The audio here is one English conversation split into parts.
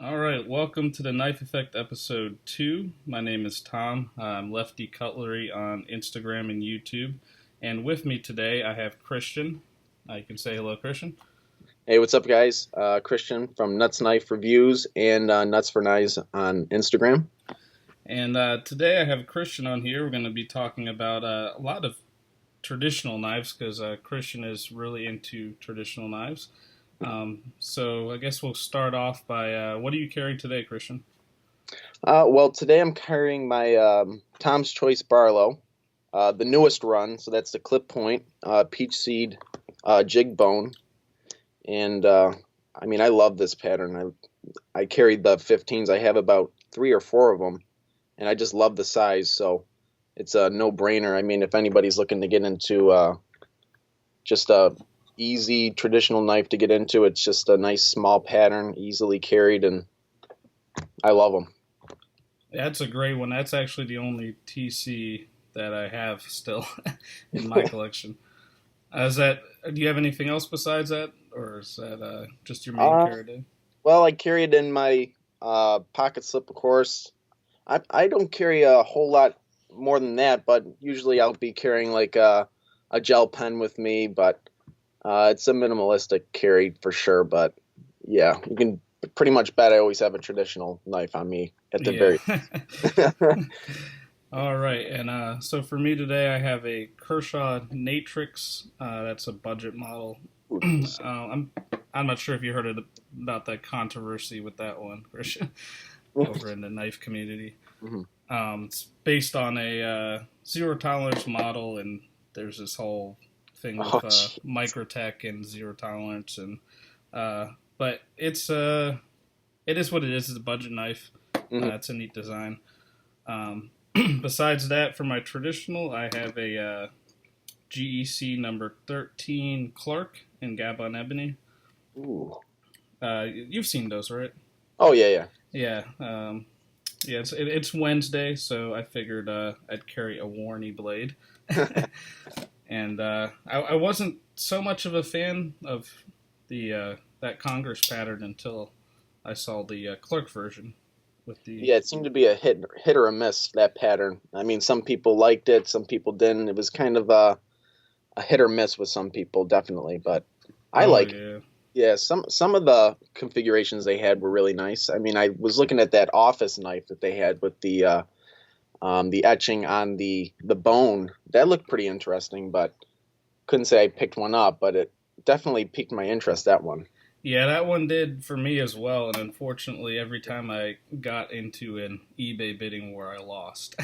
All right, welcome to the Knife Effect episode 2. My name is Tom. I'm Lefty Cutlery on Instagram and YouTube. And with me today, I have Christian. You can say hello, Christian. Hey, what's up, guys? Christian from Nuts Knife Reviews and Nuts for Knives on Instagram. And today I have Christian on here. We're going to be talking about a lot of traditional knives because Christian is really into traditional knives. So I guess we'll start off by what do you carry today, Christian? Well, today I'm carrying my Tom's Choice Barlow, the newest run. So that's the clip point, peach seed, jig bone, and I love this pattern. I carried the 15s. I have about 3 or 4 of them, and I just love the size. So it's a no-brainer. I mean, if anybody's looking to get into just a easy traditional knife to get into, it's just a nice small pattern, easily carried, and I love them. That's a great one. That's actually the only TC that I have still in my collection. Is that? Do you have anything else besides that, or is that just your main Uh, carry day? well, I carry it in my pocket slip, of course. I don't carry a whole lot more than that, but usually I'll be carrying like a gel pen with me, but it's a minimalistic carry for sure. But yeah, you can pretty much bet I always have a traditional knife on me at the Yeah. very. All right, and so for me today, I have a Kershaw Natrix. That's a budget model. I'm not sure if you heard about that controversy with that one, Christian, over in the knife community. Mhm. It's based on a zero tolerance model, and there's this whole thing Oh, with gee. microtech and zero tolerance, and but it is what it is. It's a budget knife. Mhm. It's a neat design. Besides that, for my traditional, I have a GEC number 13 Clerk in Gabon Ebony. Ooh. You've seen those, right? Oh yeah, Yeah. Yeah, it's Wednesday, so I figured I'd carry a Warney blade. yeah. And I wasn't so much of a fan of the that Congress pattern until I saw the Clerk version with the Yeah, it seemed to be a hit or a miss, that pattern. I mean, some people liked it, some people didn't. It was kind of a hit or miss with some people, definitely. But I oh like it. yeah. Yeah, some of the configurations they had were really nice. I mean, I was looking at that office knife that they had with the etching on the bone. That looked pretty interesting, but couldn't say I picked one up. But it definitely piqued my interest. That one. Yeah, that one did for me as well, and unfortunately, every time I got into an eBay bidding war, I lost.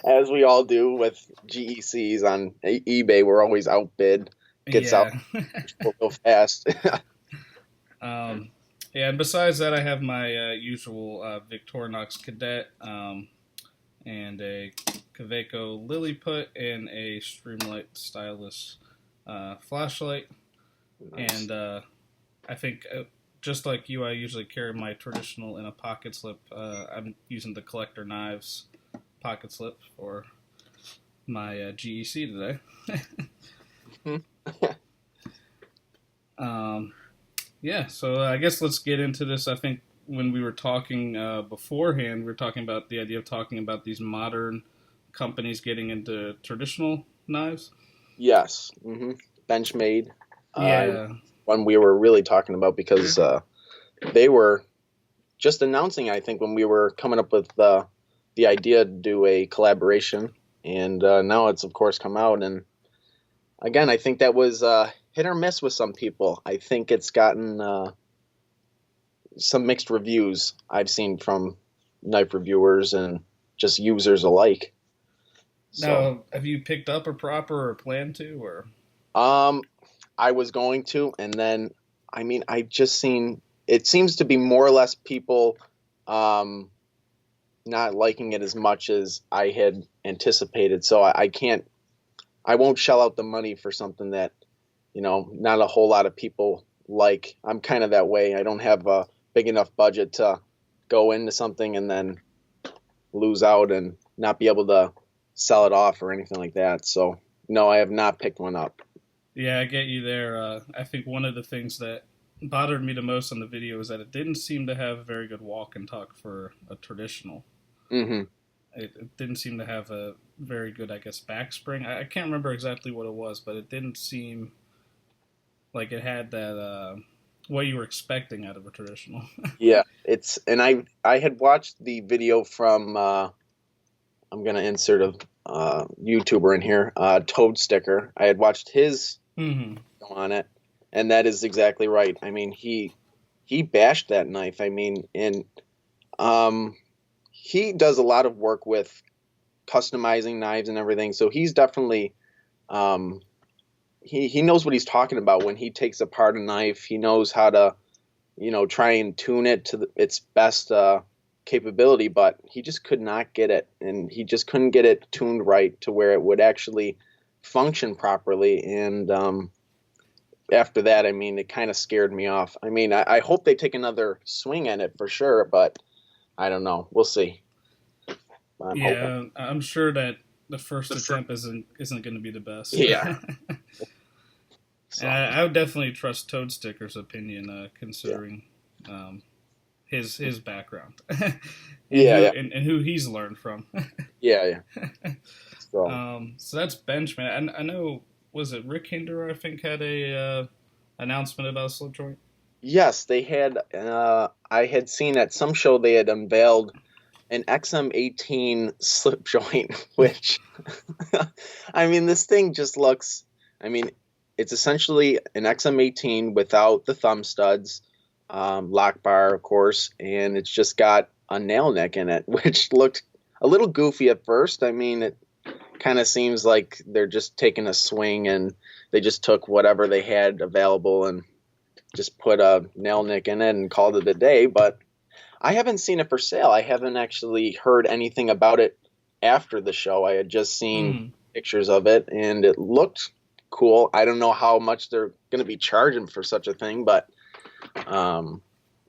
As we all do with GECs on eBay, we're always outbid. Gets out Yeah. real fast. um, yeah, and besides that, I have my usual Victorinox Cadet and a Kaweco Lilliput and a Streamlight Stylus flashlight. Nice. And I think just like you, I usually carry my traditional in a pocket slip. I'm using the collector knives pocket slip for my GEC today. um, yeah, so I guess let's get into this. I think when we were talking beforehand, we were talking about the idea of talking about these modern companies getting into traditional knives. Yes. Benchmade. Uh, Yeah, One we were really talking about because they were just announcing, I think, when we were coming up with the idea to do a collaboration, and now it's of course come out. And again, I think that was hit or miss with some people. I think it's gotten some mixed reviews I've seen from knife reviewers and just users alike. So, now, have you picked up a proper or plan to, or? um, I was going to, and then I mean, I just seen it seems to be more or less people um, not liking it as much as I had anticipated. So I can't, I won't shell out the money for something that not a whole lot of people like. I'm kind of that way. I don't have a big enough budget to go into something and then lose out and not be able to sell it off or anything like that. So no, I have not picked one up. Yeah, I get you there. I think one of the things that bothered me the most on the video is that it didn't seem to have a very good walk and talk for a traditional. Hmm. It didn't seem to have a very good, I guess, backspring. I can't remember exactly what it was, but it didn't seem like it had that what you were expecting out of a traditional. Yeah, and I had watched the video from I'm gonna insert a YouTuber in here, Toad Sticker. I had watched his Hmm. on it, and that is exactly right. I mean, he bashed that knife. I mean, and um, he does a lot of work with customizing knives and everything. So he's definitely um, he knows what he's talking about when he takes apart a knife. He knows how to try and tune it to its best capability, but he just could not get it, and he just couldn't get it tuned right to where it would actually function properly. And after that, I mean, it kind of scared me off. I mean, I hope they take another swing at it for sure, but I don't know. We'll see. I'm hoping. Yeah, I'm sure that the first attempt isn't going to be the best. Yeah. And So I would definitely trust Toad Sticker's opinion, yeah, considering um, his background yeah, yeah, and who he's learned from. yeah, yeah. So So that's Benchman. I know, was it Rick Hinder? I think had a announcement about slip joint. yes, they had. I had seen at some show they had unveiled an XM18 slip joint, which I mean, this thing just looks. I mean, it's essentially an XM18 without the thumb studs, lock bar, of course, and it's just got a nail neck in it, which looked a little goofy at first. I mean, it kind of seems like they're just taking a swing and they just took whatever they had available and just put a nail nick in it and called it a day. But I haven't seen it for sale. I haven't actually heard anything about it after the show. I had just seen Mm. pictures of it and it looked cool. I don't know how much they're going to be charging for such a thing, but um,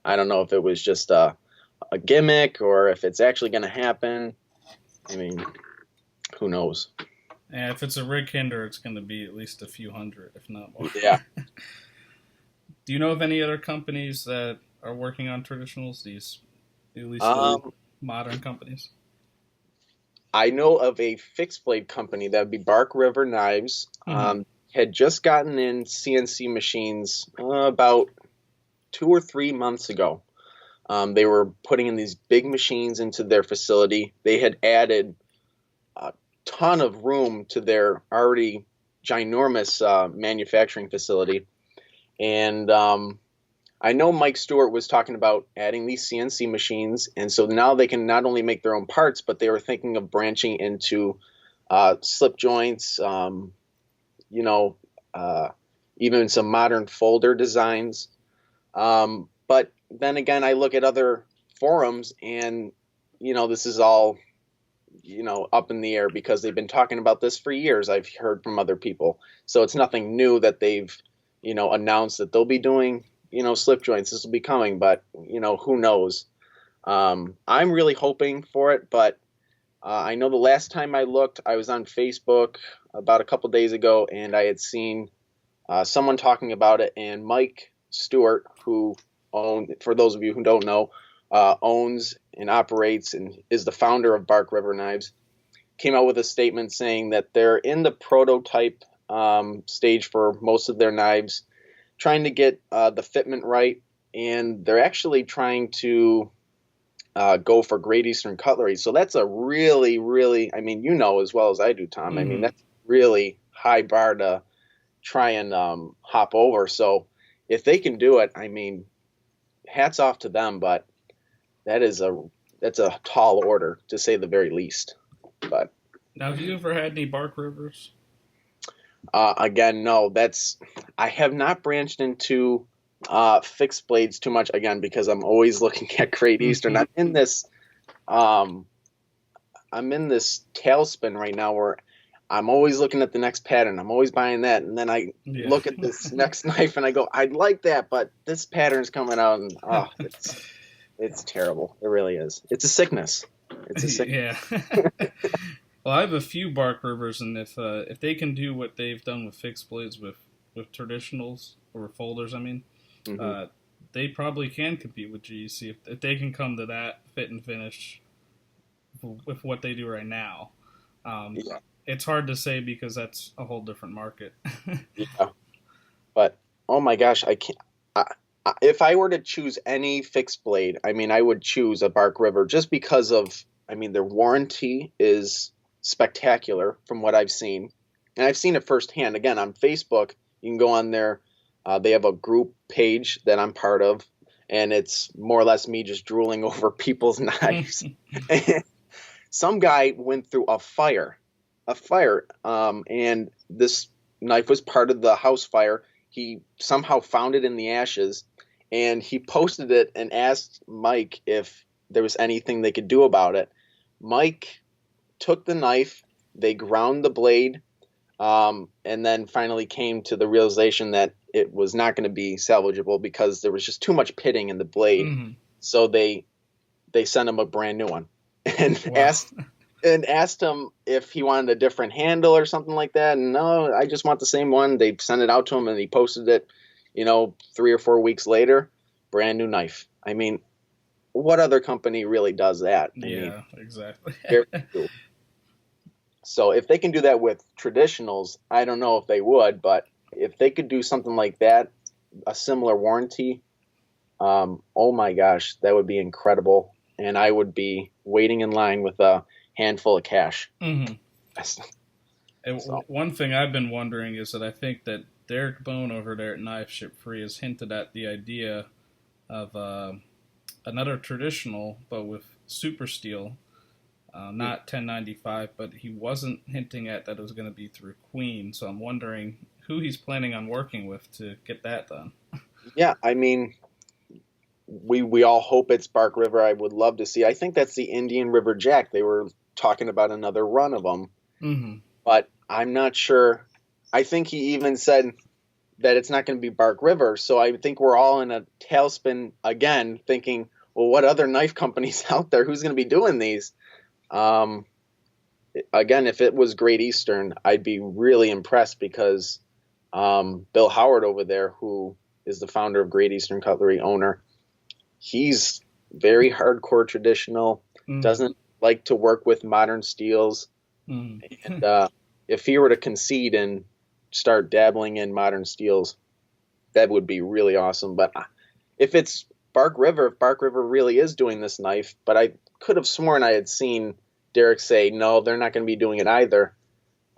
I don't know if it was just a gimmick or if it's actually going to happen. I mean, who knows? And if it's a Rick Hinder, it's going to be at least a few hundred, if not more. Yeah. Do you know of any other companies that are working on traditionals? These, at least the Um, modern companies. I know of a fixed blade company that would be Bark River Knives. Hmm. Had just gotten in CNC machines about 2 or 3 months ago. They were putting in these big machines into their facility. They had added a ton of room to their already ginormous manufacturing facility. And I know Mike Stewart was talking about adding these CNC machines. And so now they can not only make their own parts, but they were thinking of branching into slip joints, you know, uh, even some modern folder designs. But then again, I look at other forums and, this is all, up in the air because they've been talking about this for years. I've heard from other people. So it's nothing new that they've, announced that they'll be doing, slip joints. This will be coming, but, who knows? I'm really hoping for it, but I know the last time I looked, I was on Facebook about a couple days ago, and I had seen someone talking about it, and Mike Stewart, who for those of you who don't know, owns and operates and is the founder of Bark River Knives, came out with a statement saying that they're in the prototype stage for most of their knives, trying to get the fitment right, and they're actually trying to go for Great Eastern cutlery. So that's a really, really, I mean, as well as I do, Tom. I mean, Hmm. that's really high bar to try and hop over. So if they can do it, I mean, hats off to them. But that's a tall order to say the very least. But Now, have you ever had any Bark Rivers? again, no, I have not branched into fixed blades too much again because I'm always looking at Great Eastern. Hmm. Um, I'm in this tailspin right now where I'm always looking at the next pattern. I'm always buying that, and then I Yeah. look at this next knife and I go, I'd like that, but this pattern's coming out, and it's terrible. It really is. It's a sickness. It's a sickness. Yeah. Well, I have a few Bark Rivers, and if they can do what they've done with fixed blades with traditionals or folders, I mean, Hmm. uh, they probably can compete with GEC if they can come to that fit and finish with what they do right now. Um, Yeah, it's hard to say because that's a whole different market. yeah. But oh my gosh, I can't. If I were to choose any fixed blade, I mean, I would choose a Bark River just because of, I mean, their warranty is spectacular from what I've seen, and I've seen it firsthand. Again, on Facebook, you can go on there. They have a group page that I'm part of, and it's more or less me just drooling over people's knives. Some guy went through a fire, and this knife was part of the house fire. He somehow found it in the ashes, and he posted it and asked Mike if there was anything they could do about it. Mike took the knife, they ground the blade, and then finally came to the realization that it was not going to be salvageable because there was just too much pitting in the blade. Mhm. So they sent him a brand new one and Wow. asked him if he wanted a different handle or something like that. And no, I just want the same one. They sent it out to him and he posted it, 3 or 4 weeks later, brand new knife. I mean, what other company really does that? I mean, Yeah, exactly. very few. So if they can do that with traditionals, I don't know if they would, but if they could do something like that, a similar warranty, oh my gosh, that would be incredible. And I would be waiting in line with a handful of cash. Hmm. And So, one thing I've been wondering is that I think that Derek Bone over there at Knife Ship Free has hinted at the idea of another traditional, but with super steel, not 1095, but he wasn't hinting at that it was going to be through Queen. So I'm wondering who he's planning on working with to get that done. yeah, I mean, we all hope it's Bark River. I would love to see. I think that's the Indian River Jack. They were talking about another run of them, Hmm. but I'm not sure. I think he even said that it's not going to be Bark River. So I think we're all in a tailspin again, thinking, well, what other knife companies out there? Who's going to be doing these? Um, Again, if it was Great Eastern, I'd be really impressed because Bill Howard over there, who is the founder of Great Eastern Cutlery, owner, he's very hardcore traditional, Hmm. doesn't like to work with modern steels. Hmm. And if he were to concede and start dabbling in modern steels, that would be really awesome. But if it's if Bark River really is doing this knife, but I could have sworn I had seen Derek say, no, they're not going to be doing it either.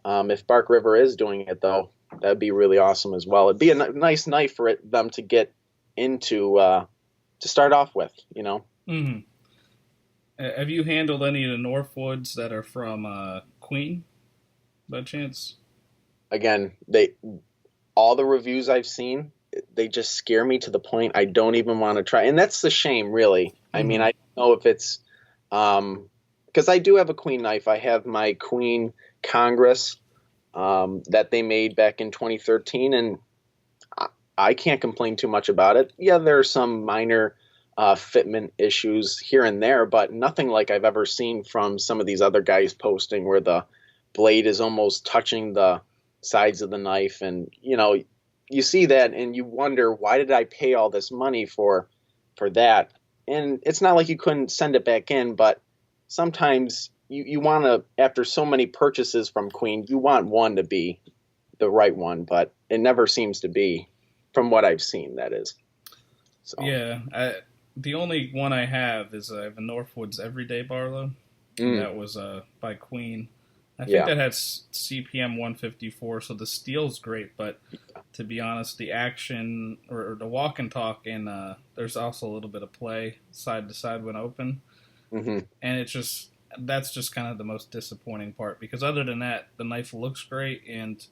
If Bark River is doing it, though, that'd be really awesome as well. It'd be a nice knife for them to get into to start off with. Hmm. Have you handled any of the Northwoods that are from Queen by chance? Again, they all the reviews I've seen, they just scare me to the point I don't even want to try. And that's the shame, really. I mean, Hmm. I don't know if it's because I do have a Queen knife. I have my Queen Congress that they made back in 2013, and I can't complain too much about it. Yeah, there are some minor fitment issues here and there, but nothing like I've ever seen from some of these other guys posting where the blade is almost touching the sides of the knife. And, you see that and you wonder, why did I pay all this money for that? And it's not like you couldn't send it back in, but sometimes you want to, after so many purchases from Queen, you want one to be the right one, but it never seems to be, from what I've seen, that is. So, Yeah, the only one I have is I have a Northwoods Everyday Barlow, and mm, that was by Queen. I think yeah. that had CPM 154, so the steel's great, but to be honest, the action or the walk and talk, and there's also a little bit of play side to side when open, Hmm. and that's just kind of the most disappointing part because other than that, the knife looks great and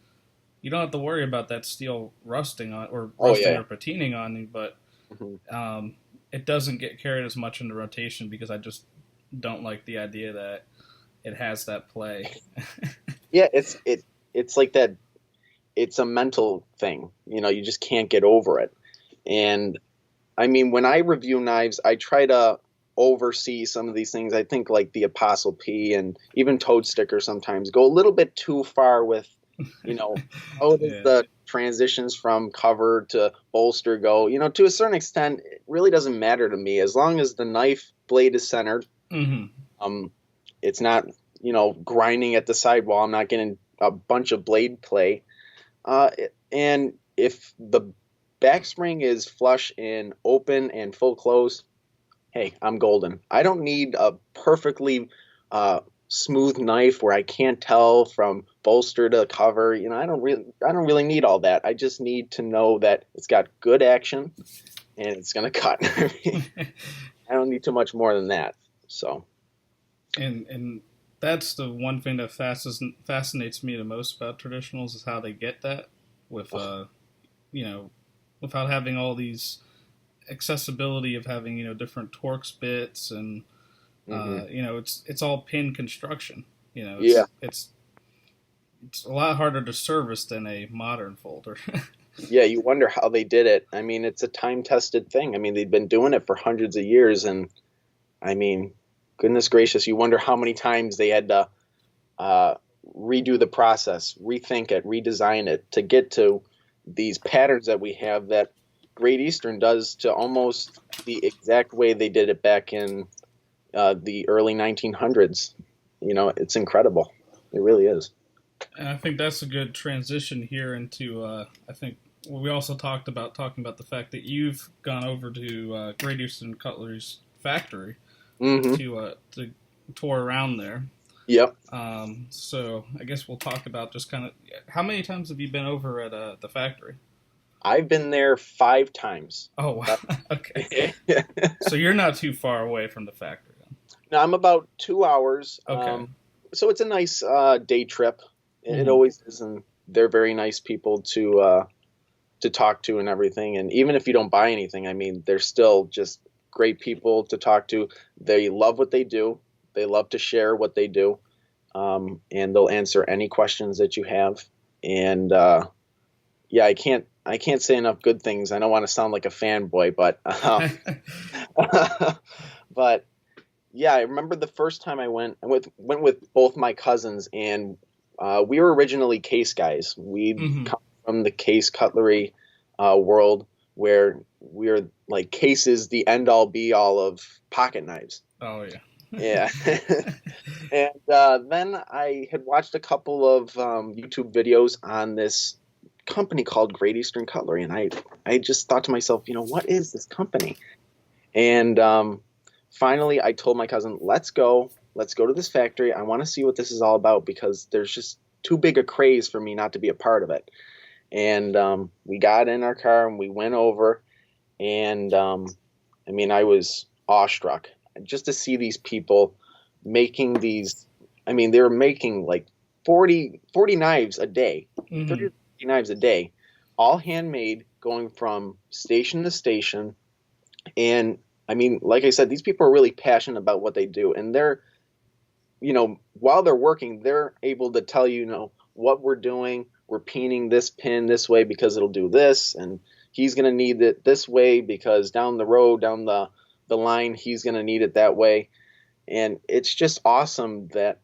you don't have to worry about that steel rusting on or Oh, rusting yeah. or patining on you, but Hmm. um, it doesn't get carried as much into rotation because I just don't like the idea that it has that play. Yeah, it's like that. It's a mental thing. You just can't get over it. And I mean, when I review knives, I try to oversee some of these things. I think like the Apostle P and even Toad Sticker sometimes go a little bit too far with You know, how does Yeah. the transitions from cover to bolster go? You know, to a certain extent, it really doesn't matter to me as long as the knife blade is centered. Hmm. Um, it's not, grinding at the sidewall. I'm not getting a bunch of blade play. And if the backspring is flush and open and full close, hey, I'm golden. I don't need a perfectly uh, smooth knife where I can't tell from bolster to cover. I don't really need all that. I just need to know that it's got good action and it's gonna cut. I mean, I don't need too much more than that. So, And that's the one thing that fascinates me the most about traditionals is how they get that with you know without having all these accessibility of having different Torx bits and hmm it's all pin construction. yeah, It's a lot harder to service than a modern folder. yeah. You wonder how they did it. I mean, it's a time-tested thing. I mean, they've been doing it for hundreds of years, and I mean, goodness gracious, you wonder how many times they had to uh, redo the process, rethink it, redesign it to get to these patterns that we have that Great Eastern does to almost the exact way they did it back in the early 1900s. It's incredible. It really is. And I think that's a good transition here into. I think we also talking about the fact that you've gone over to Great Eastern Cutlery's factory hmm to tour around there. Yep. So I guess we'll talk about just kind of how many times have you been over at the factory? I've been there 5 times. Oh, wow. Okay. Now, So you're not too far away from the factory then. I'm about 2 hours. Okay. So it's a nice day trip. It Hmm. always is, and they're very nice people to talk to and everything. And even if you don't buy anything, I mean, they're still just great people to talk to. They love what they do. They love to share what they do, and they'll answer any questions that you have. And yeah, I can't say enough good things. I don't want to sound like a fanboy, but but yeah, I remember the first time I went with both my cousins, and we were originally case guys. We Hmm. come from the case cutlery world, where we're like cases the end all be all of pocket knives. Oh yeah. Yeah. And then I had watched a couple of YouTube videos on this company called Great Eastern Cutlery, and I just thought to myself, what is this company? And finally, I told my cousin, let's go to this factory. I want to see what this is all about because there's just too big a craze for me not to be a part of it. And we got in our car and we went over, and I mean, I was awestruck just to see these people making these. I mean, they were making like 40 knives a day, 30 Hmm. to 40 knives a day, all handmade, going from station to station. And I mean, like I said, these people are really passionate about what they do, and they're, while they're working, they're able to tell what we're doing. We're peening this pin this way because it'll do this, and he's going to need it this way because down the road, down the line, he's going to need it that way. And it's just awesome that,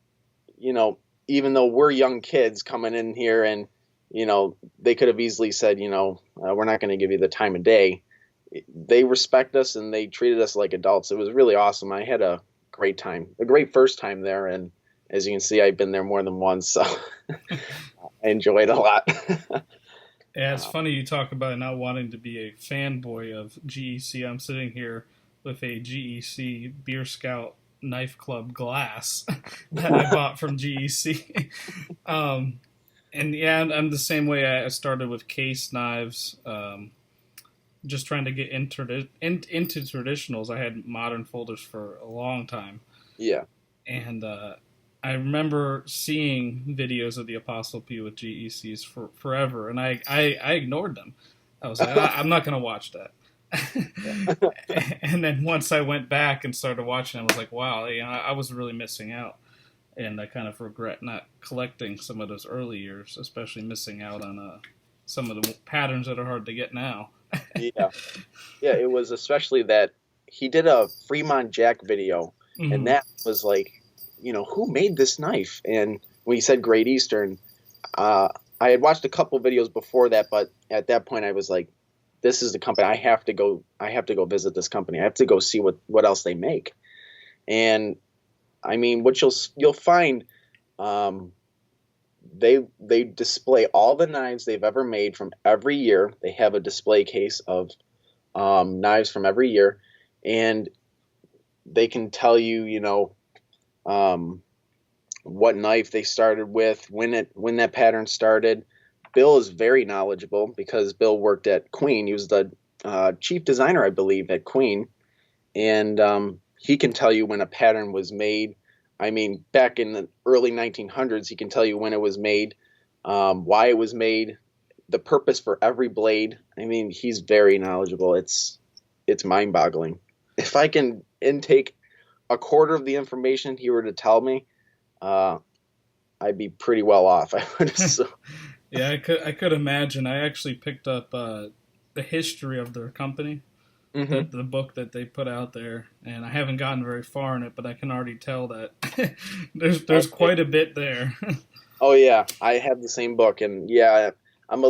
you know, even though we're young kids coming in here and, they could have easily said, we're not going to give you the time of day. They respect us and they treated us like adults. It was really awesome. I had a great time, a great first time there. And as you can see, I've been there more than once. So I enjoyed it a lot. Yeah, it's funny you talk about not wanting to be a fanboy of GEC. I'm sitting here with a GEC Beer Scout Knife Club glass that I bought from GEC. um, and yeah, I'm the same way. I started with case knives, just trying to get into traditionals. I had modern folders for a long time, Yeah. and I remember seeing videos of the Apostle P with GECs for forever, and I ignored them. I was like, I'm not going to watch that. And then once I went back and started watching, I was like, wow, I was really missing out. And I kind of regret not collecting some of those early years, especially missing out on some of the patterns that are hard to get now. Yeah. Yeah. It was especially that he did a Fremont Jack video, and Hmm. that was like, who made this knife? And when he said Great Eastern, I had watched a couple videos before that, but at that point I was like, this is the company. I have to go visit this company. I have to go see what else they make. And I mean, what you'll find, they display all the knives they've ever made from every year. They have a display case of knives from every year, and they can tell you, what knife they started with, when that pattern started. Bill is very knowledgeable because Bill worked at Queen. He was the chief designer, I believe, at Queen, and he can tell you when a pattern was made. I mean, back in the early 1900s, he can tell you when it was made, why it was made, the purpose for every blade. I mean, he's very knowledgeable. It's mind-boggling. If I can intake a quarter of the information he were to tell me, I'd be pretty well off. I would assume. Yeah, I could imagine. I actually picked up the history of their company, Mm-hmm. the book that they put out there, and I haven't gotten very far in it, but I can already tell that there's quite a bit there. Oh yeah, I have the same book, and yeah, I'm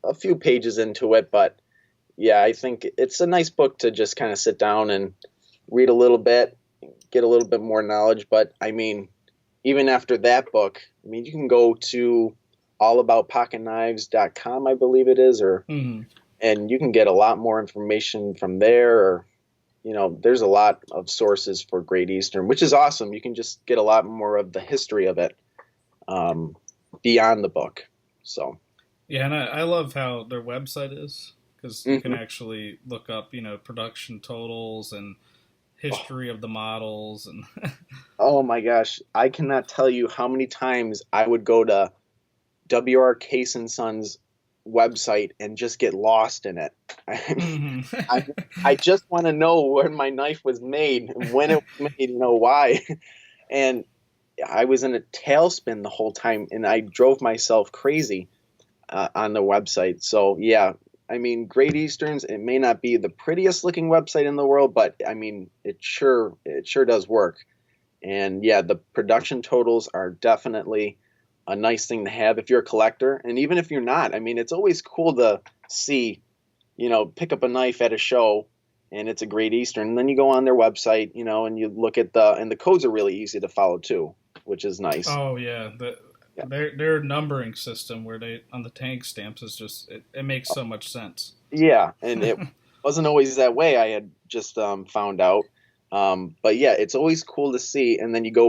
a few pages into it, but yeah, I think it's a nice book to just kind of sit down and read a little bit, get a little bit more knowledge. But I mean, even after that book, I mean, you can go to allaboutpocketknives.com, I believe it is, and you can get a lot more information from there. Or, there's a lot of sources for Great Eastern, which is awesome. You can just get a lot more of the history of it beyond the book. So. Yeah, and I love how their website is, because you can actually look up, production totals and history of the models. And Oh my gosh, I cannot tell you how many times I would go to W.R. Case and Sons website and just get lost in it. I just want to know when my knife was made, when it was made, why. And I was in a tailspin the whole time, and I drove myself crazy on the website. So yeah, I mean, Great Easterns, it may not be the prettiest looking website in the world, but I mean, it sure does work. And yeah, the production totals are definitely a nice thing to have if you're a collector. And even if you're not, I mean, it's always cool to see, pick up a knife at a show and it's a Great Eastern. And then you go on their website, and you look at and the codes are really easy to follow too, which is nice. Oh yeah, their numbering system where they on the tank stamps is just it makes so much sense. Yeah, and it wasn't always that way. I had just found out. But yeah, it's always cool to see. And then you go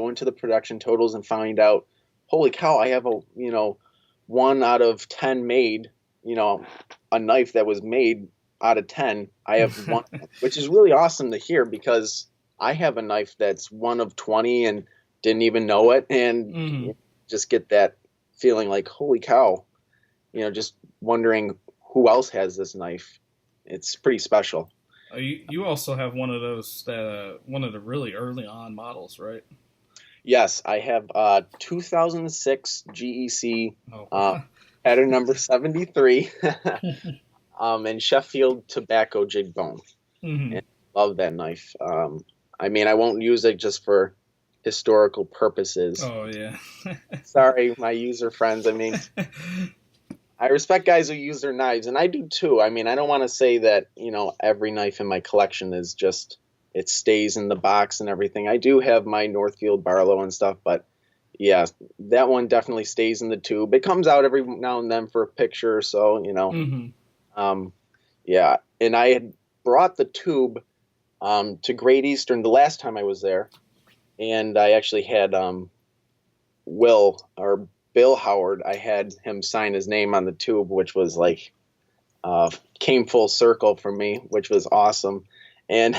into the production totals and find out, holy cow, I have 1 out of 10 made, a knife that was made out of 10. I have one, which is really awesome to hear, because I have a knife that's 1 of 20 and didn't even know it. And just get that feeling like, holy cow, just wondering who else has this knife. It's pretty special. You also have one of those one of the really early on models, right? Yes, I have 2006 GEC Oh. pattern number 73 and Sheffield tobacco jig bone. And I love that knife. I mean, I won't use it just for historical purposes. Oh yeah. Sorry, my user friends. I mean, I respect guys who use their knives, and I do too. I mean, I don't want to say that, every knife in my collection is just, it stays in the box and everything. I do have my Northfield Barlow and stuff, but yeah, that one definitely stays in the tube. It comes out every now and then for a picture or so, Yeah, and I had brought the tube to Great Eastern the last time I was there, and I actually had Bill Howard, I had him sign his name on the tube, which was like, came full circle for me, which was awesome. And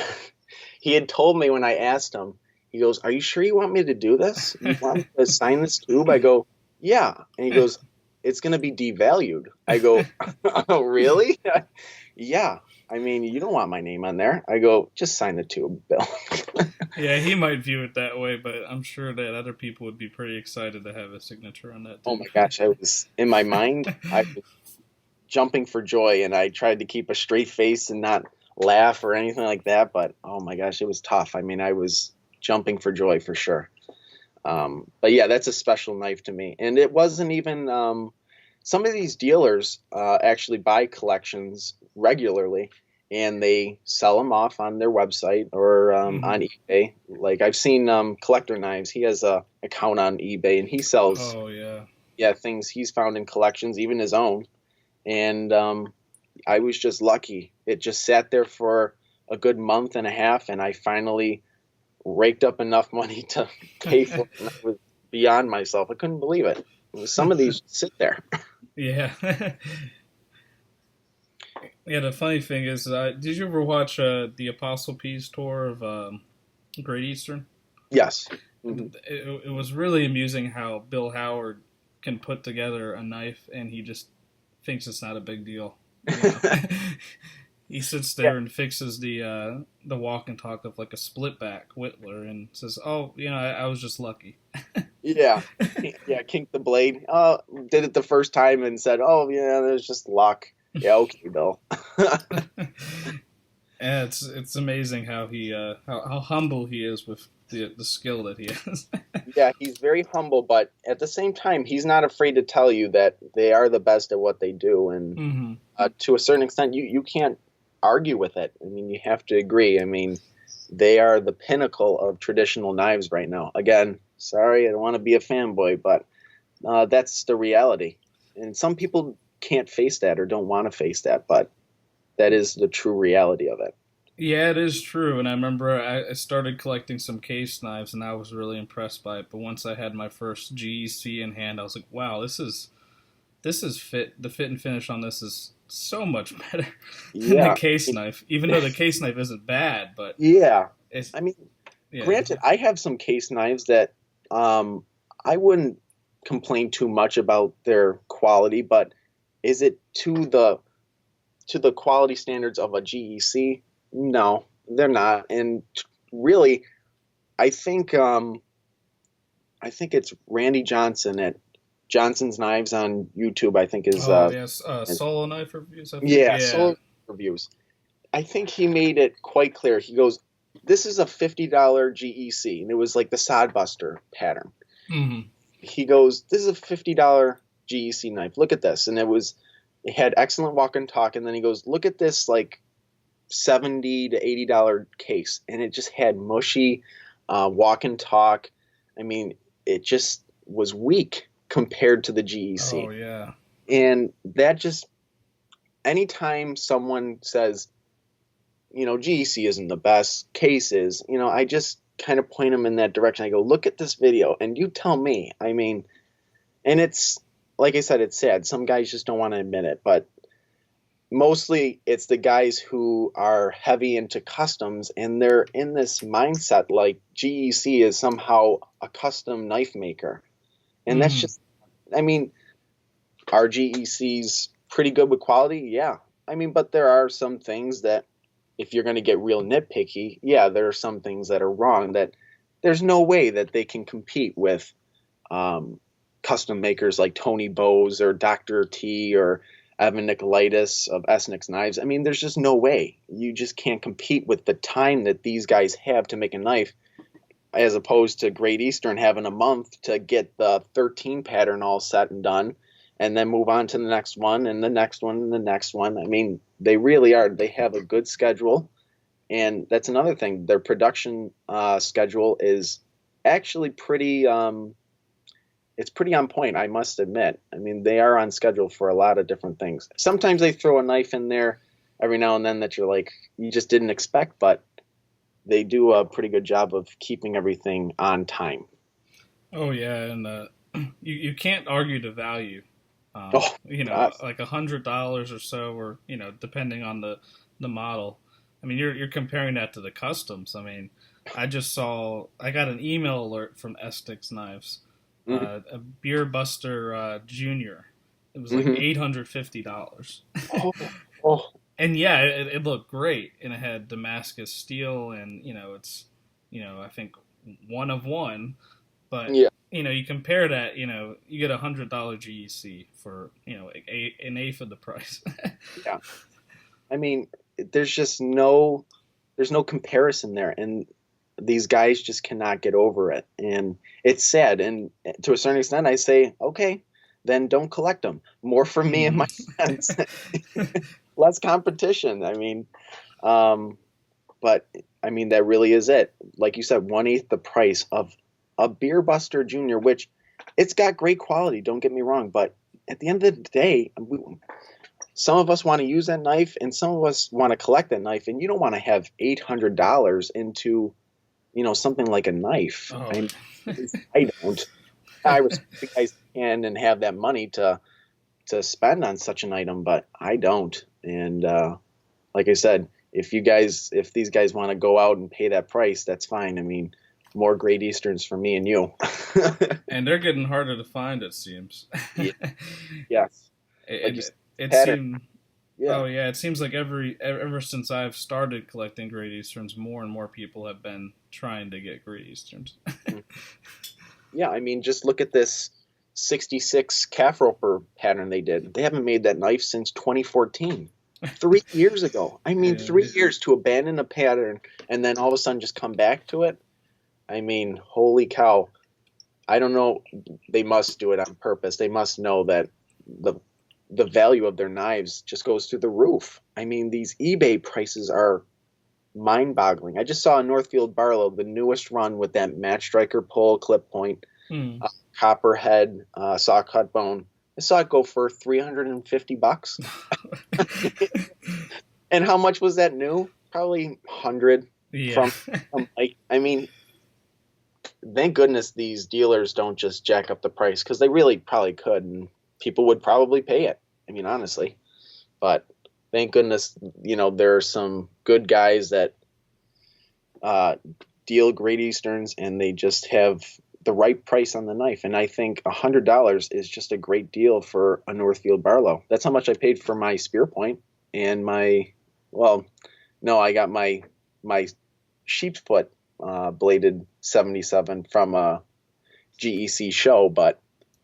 he had told me when I asked him, he goes, "Are you sure you want me to do this? You want me to sign this tube?" I go, "Yeah." And he goes, "It's going to be devalued." I go, "Oh, really?" "Yeah. I mean, you don't want my name on there." I go, "Just sign the tube, Bill." Yeah, he might view it that way, but I'm sure that other people would be pretty excited to have a signature on that too. Oh my gosh, I was in my mind, I was jumping for joy, and I tried to keep a straight face and not laugh or anything like that, but oh my gosh, it was tough. I mean, I was jumping for joy for sure. But yeah, that's a special knife to me. And it wasn't even some of these dealers actually buy collections regularly, and they sell them off on their website or on eBay. Like I've seen Collector Knives. He has a account on eBay, and he sells Oh yeah. things he's found in collections, even his own. And I was just lucky. It just sat there for a good month and a half, and I finally raked up enough money to pay for it. And I was beyond myself. I couldn't believe it. Some of these sit there. Yeah. Yeah, the funny thing is, did you ever watch the Apostle Peace tour of Great Eastern? Yes. Mm-hmm. It was really amusing how Bill Howard can put together a knife and he just thinks it's not a big deal. You know? He sits there and fixes the walk and talk of like a split back Whittler and says, "Oh, I was just lucky." Yeah. Yeah, kinked the blade. Did it the first time and said, "Oh, yeah, there's just luck." Yeah, okay, Bill. Yeah, it's amazing how he how humble he is with the skill that he has. Yeah, he's very humble, but at the same time, he's not afraid to tell you that they are the best at what they do, and Hmm. to a certain extent, you can't argue with it. I mean, you have to agree. I mean, they are the pinnacle of traditional knives right now. Again, sorry, I don't want to be a fanboy, but that's the reality. And some people can't face that or don't want to face that, but that is the true reality of it. Yeah, it is true. And I remember I started collecting some case knives, and I was really impressed by it. But once I had my first GEC in hand, I was like, "Wow, this is fit. The fit and finish on this is so much better than the Yeah. case knife. Even though the case knife isn't bad, but Yeah. it's I mean, yeah, granted, I have some case knives that I wouldn't complain too much about their quality, but is it to the quality standards of a GEC? No, they're not. And really, I think it's Randy Johnson at Johnson's Knives on YouTube. I think is oh yes, solo knife reviews. I think yeah, yeah. solo reviews. I think he made it quite clear. He goes, "This is a $50 GEC," and it was like the Sodbuster pattern. Hmm. He goes, "This is a $50 GEC knife. Look at this," and it had excellent walk and talk. And then he goes, "Look at this like $70 to $80 case," and it just had mushy walk and talk. I mean, it just was weak compared to the Oh GEC, yeah. and that just anytime someone says, GEC isn't the best, case is, I just kind of point them in that direction. I go, "Look at this video and you tell me." I mean, and it's like I said, it's sad. Some guys just don't want to admit it, but mostly it's the guys who are heavy into customs and they're in this mindset like GEC is somehow a custom knife maker. And that's Hmm. just, I mean, are GECs pretty good with quality? Yeah. I mean, but there are some things that if you're going to get real nitpicky, yeah, there are some things that are wrong that there's no way that they can compete with um, custom makers like Tony Bowes or Dr. T or Evan Nicolaitis of Essex Knives. I mean, there's just no way. You just can't compete with the time that these guys have to make a knife, as opposed to Great Eastern having a month to get the 13 pattern all set and done, and then move on to the next one and the next one and the next one. I mean, they really are. They have a good schedule, and that's another thing. Their production schedule is actually pretty. It's pretty on point, I must admit. I mean, they are on schedule for a lot of different things. Sometimes they throw a knife in there every now and then that you're like, you just didn't expect, but they do a pretty good job of keeping everything on time. Oh yeah, and you can't argue the value. Oh, God. Like $100 or so, or depending on the model. I mean, you're comparing that to the customs. I mean, I got an email alert from Essex Knives, Mm-hmm. a Beer Buster Junior. It was like Mm-hmm. $850, Oh, oh, and yeah, it looked great, and it had Damascus steel, and it's I think one of one, but yeah, you compare that, you get $100 GEC for an eighth of the price. yeah. I mean, there's just there's no comparison there. And these guys just cannot get over it, and it's sad. And to a certain extent, I say, okay, then don't collect them. More for me and my friends. Less competition. I mean, but I mean that really is it. Like you said, 1/8 the price of a Beer Buster Junior, which it's got great quality. Don't get me wrong, but at the end of the day, some of us want to use that knife, and some of us want to collect that knife, and you don't want to have $800 into, something like a knife. Oh. I don't. I respect the guys who can and have that money to spend on such an item, but I don't. And like I said, if these guys want to go out and pay that price, that's fine. I mean, more Great Easterns for me and you. And they're getting harder to find, it seems. Yeah. Yes. It seems. Yeah. Oh yeah, it seems like ever since I've started collecting Great Easterns, more and more people have been trying to get Great Easterns. Yeah, I mean, just look at this 66 calf roper pattern they did. They haven't made that knife since 2014. 3 years ago. I mean, 3 years to abandon a pattern and then all of a sudden just come back to it. I mean, holy cow. I don't know. They must do it on purpose. They must know that the value of their knives just goes through the roof. I mean, these eBay prices are mind-boggling. I just saw a Northfield Barlow, the newest run with that match striker pull, clip point, copperhead, saw cut bone. I saw it go for $350. And how much was that new? Probably 100 from like, I mean, thank goodness these dealers don't just jack up the price, because they really probably could, and people would probably pay it. I mean, honestly, but thank goodness, there are some good guys that deal Great Easterns, and they just have the right price on the knife. And I think $100 is just a great deal for a Northfield Barlow. That's how much I paid for my spear point and I got my sheep's foot bladed 77 from a GEC show, but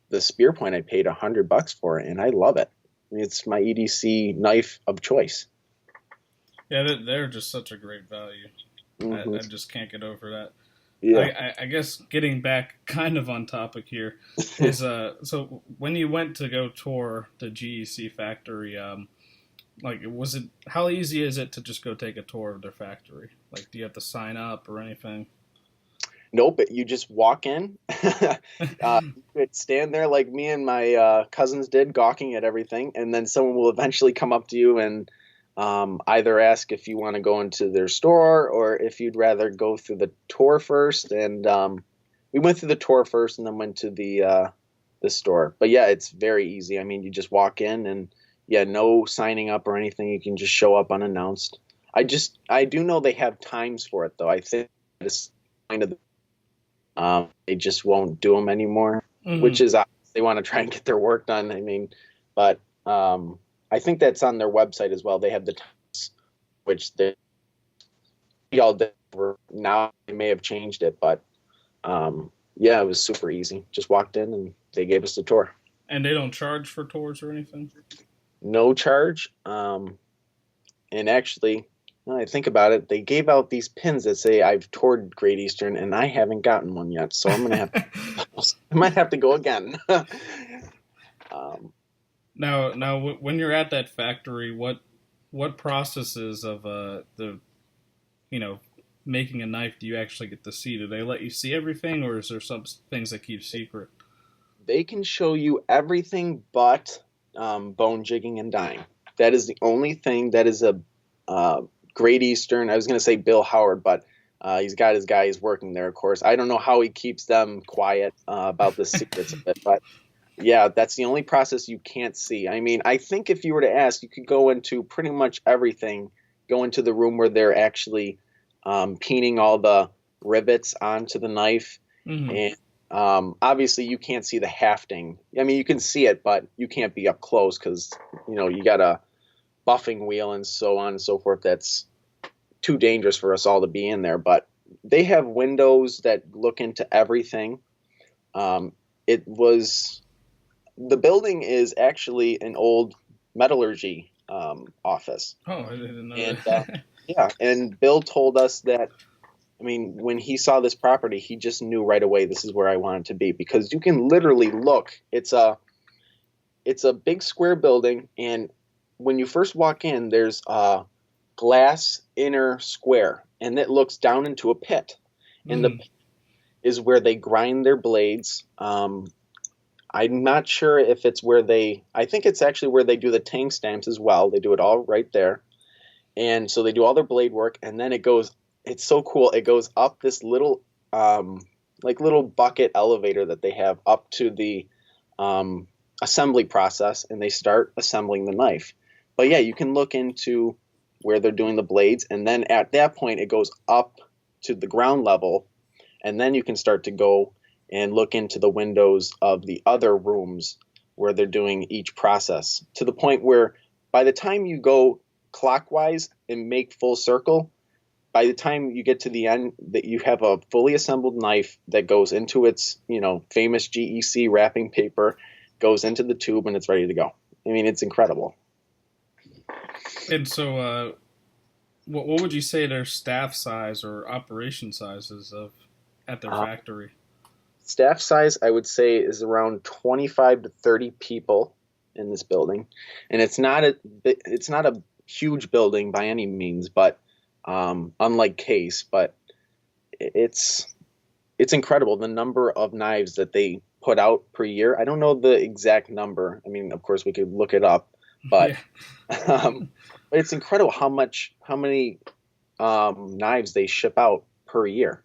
the spear point I paid $100 for it, and I love it. It's my EDC knife of choice. Yeah, they're just such a great value. I just can't get over that. Yeah. I guess getting back kind of on topic here is so when you went to go tour the GEC factory, how easy is it to just go take a tour of their factory? Like, do you have to sign up or anything? Nope, you just walk in. You could stand there like me and my cousins did, gawking at everything, and then someone will eventually come up to you and either ask if you want to go into their store or if you'd rather go through the tour first. And we went through the tour first and then went to the store. But yeah, it's very easy. I mean, you just walk in and no signing up or anything. You can just show up unannounced. I do know they have times for it though. I think this kind of they just won't do them anymore, which is they want to try and get their work done. I mean, but I think that's on their website as well. They have the times, which they all did. Now they may have changed it, but it was super easy. Just walked in and they gave us the tour. And they don't charge for tours or anything? No charge. And actually, when I think about it, they gave out these pins that say I've toured Great Eastern, and I haven't gotten one yet. So I'm gonna have I might have to go again. Now, when you're at that factory, what processes of making a knife do you actually get to see? Do they let you see everything, or is there some things that keep secret? They can show you everything but bone jigging and dyeing. That is the only thing that is a Great Eastern. I was going to say Bill Howard, but he's got his guys working there, of course. I don't know how he keeps them quiet about the secrets of it, but yeah, that's the only process you can't see. I mean, I think if you were to ask, you could go into pretty much everything, go into the room where they're actually peening all the rivets onto the knife. And obviously you can't see the hafting. I mean, you can see it, but you can't be up close because, you got a buffing wheel and so on and so forth. That's too dangerous for us all to be in there. But they have windows that look into everything. The building is actually an old metallurgy office. Oh, I didn't know that. Yeah, and Bill told us that I mean, when he saw this property, he just knew right away this is where I wanted to be because you can literally look. It's a big square building, and when you first walk in, there's a glass inner square, and it looks down into a pit. And the Mm. pit is where they grind their blades. I'm not sure if it's where I think it's actually where they do the tang stamps as well. They do it all right there. And so they do all their blade work, and then it's so cool. It goes up this little, like little bucket elevator that they have up to the assembly process, and they start assembling the knife. But yeah, you can look into where they're doing the blades, and then at that point, it goes up to the ground level, and then you can start to go and look into the windows of the other rooms where they're doing each process to the point where by the time you go clockwise and make full circle, by the time you get to the end, that you have a fully assembled knife that goes into its, famous GEC wrapping paper, goes into the tube, and it's ready to go. I mean, it's incredible. And so, what would you say their staff size or operation size is at their Uh, factory? Staff size, I would say, is around 25 to 30 people in this building, and it's not a huge building by any means, but unlike Case, but it's it's incredible the number of knives that they put out per year. I don't know the exact number. I mean, of course, we could look it up, but Yeah, um, but it's incredible how many knives they ship out per year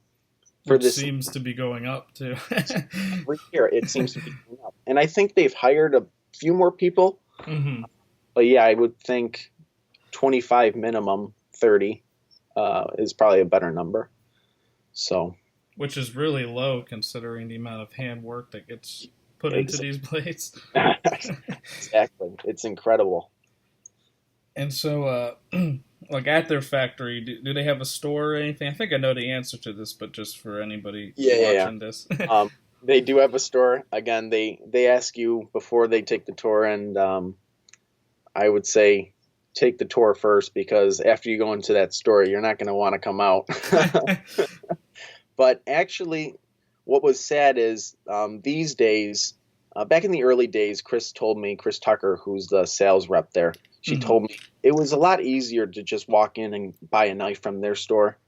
for which this seems to be going up too. every year. It seems to be going up, and I think they've hired a few more people. Hmm. But yeah, I would think 25 minimum, 30 is probably a better number. So Which is really low considering the amount of hand work that gets put into ex- these blades. exactly, it's incredible. And so, like at their factory, do they have a store or anything? I think I know the answer to this, but just for anybody Yeah, yeah, yeah. watching this. They do have a store. Again, they ask you before they take the tour, and I would say take the tour first because after you go into that store, you're not going to want to come out. But actually, what was sad is these days, back in the early days, Chris Tucker, who's the sales rep there, she Hmm. told me it was a lot easier to just walk in and buy a knife from their store.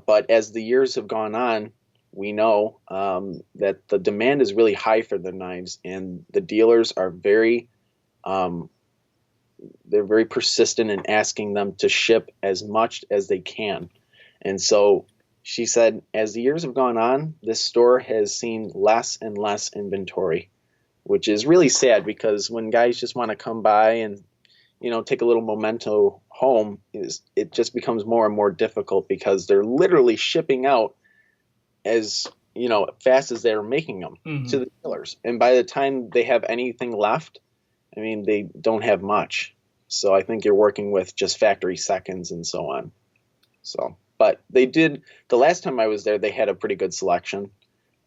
But as the years have gone on, we know that the demand is really high for the knives, and the dealers are um, they're very persistent in asking them to ship as much as they can. And so she said, as the years have gone on, this store has seen less and less inventory, which is really sad because when guys just want to come by and take a little memento home, it just becomes more and more difficult because they're literally shipping out as fast as they're making them Hmm. to the dealers, and by the time they have anything left, I mean, they don't have much. So I think you're working with just factory seconds and so on. So, but the last time I was there, they had a pretty good selection.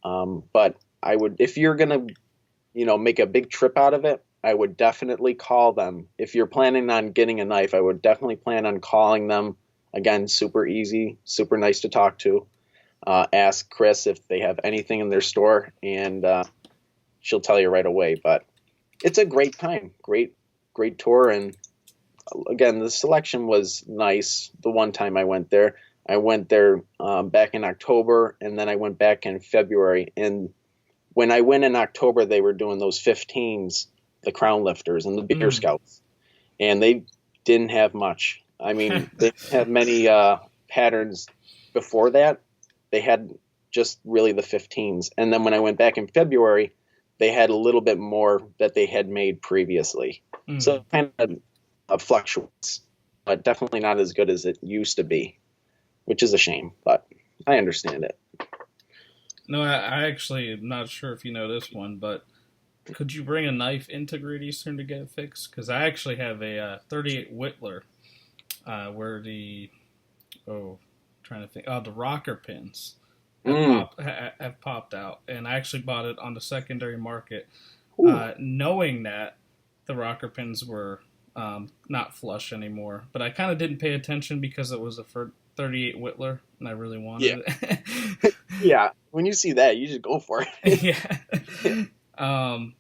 But if you're gonna, make a big trip out of it, I would definitely call them. If you're planning on getting a knife, I would definitely plan on calling them. Again, super easy, super nice to talk to. Ask Chris if they have anything in their store, and she'll tell you right away. But it's a great time, great tour, and again, the selection was nice. The one time I went there back in October, and then I went back in February. And when I went in October, they were doing those 15s, the crown lifters and the beer Mm. scouts, and they didn't have much. I mean, they didn't have many patterns before that. They had just really the 15s, and then when I went back in February, they had a little bit more that they had made previously. Mm. So kind of fluctuates, but definitely not as good as it used to be, which is a shame, but I understand it. No, I actually am not sure if you know this one, but could you bring a knife into Great Eastern to get it fixed? Because I actually have a 38 Whittler where trying to think, the rocker pins Mm. have popped out, and I actually bought it on the secondary market, Ooh. knowing that the rocker pins were not flush anymore. But I kind of didn't pay attention because it was 38 Whittler, and I really Yeah, wanted it. yeah. When you see that, you just go for it. Yeah. Um,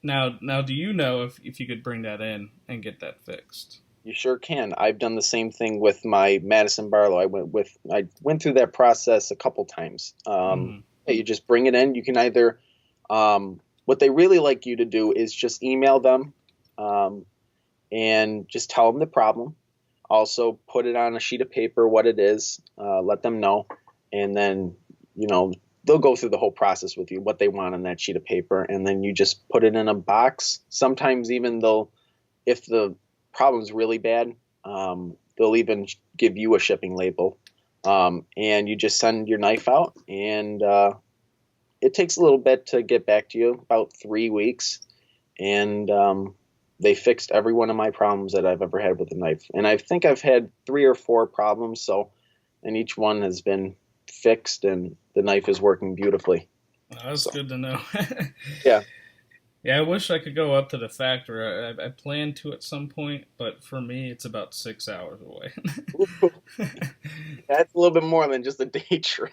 now, do you know if you could bring that in and get that fixed? You sure can. I've done the same thing with my Madison Barlow. I went through that process a couple times. Hmm. Yeah, you just bring it in. You can either what they really like you to do is just email them um, and just tell them the problem. Also, put it on a sheet of paper what it is. Let them know, and then you know they'll go through the whole process with you, what they want on that sheet of paper, and then you just put it in a box. Sometimes even they'll, if the problem's really bad, they'll even give you a shipping label, and you just send your knife out, and it takes a little bit to get back to you, about 3 weeks, and they fixed every one of my problems that I've ever had with a knife. And I think I've had 3 or 4 problems, and each one has been fixed, and the knife is working beautifully. Well, that's So good to know. yeah, Yeah, I wish I could go up to the factory. I plan to at some point, but for me, it's about 6 hours away. that's a little bit more than just a day trip.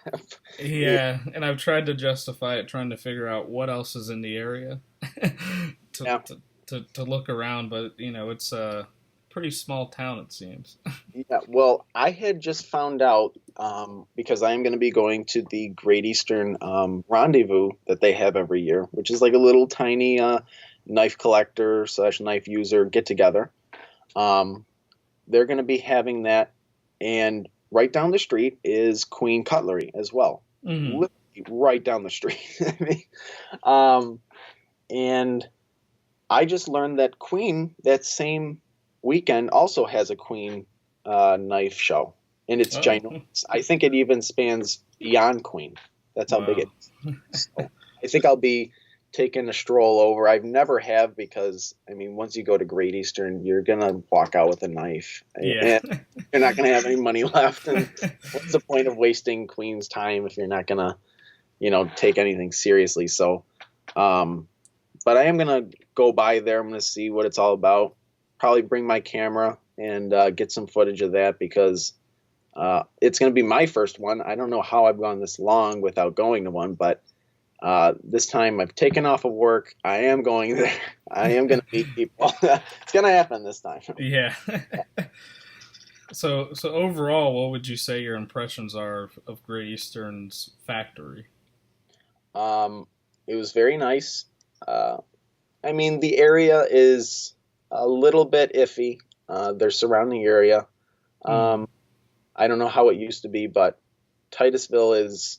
Yeah, Yeah, and I've tried to justify it, trying to figure out what else is in the area to, yeah. to look around, but it's a pretty small town, it seems. Yeah, well, I had just found out because I am going to be going to the Great Eastern Rendezvous that they have every year, which is like a little tiny knife collector slash knife user get together. Um, they're going to be having that, and right down the street is Queen Cutlery as well, Hmm. literally right down the street. I mean, um, and I just learned that Queen that same weekend also has a Queen knife show, and it's Oh, ginormous. I think it even spans beyond Queen. That's how big it wow. is. So I think I'll be taking a stroll over. I've never have because I mean, once you go to Great Eastern, you're gonna walk out with a knife, Yeah. and you're not gonna have any money left. And what's the point of wasting Queen's time if you're not gonna, take anything seriously? So, um, but I am gonna go by there. I'm gonna see what it's all about. Probably bring my camera and get some footage of that because it's gonna be my first one. I don't know how I've gone this long without going to one, but this time I've taken off of work. I am going there. I am gonna meet people. It's gonna happen this time. Yeah. So overall, what would you say your impressions are of Great Eastern's factory? Um, it was very nice. Uh, I mean, the area is a little bit iffy. Their surrounding area. Hmm. Um, I don't know how it used to be, but Titusville is.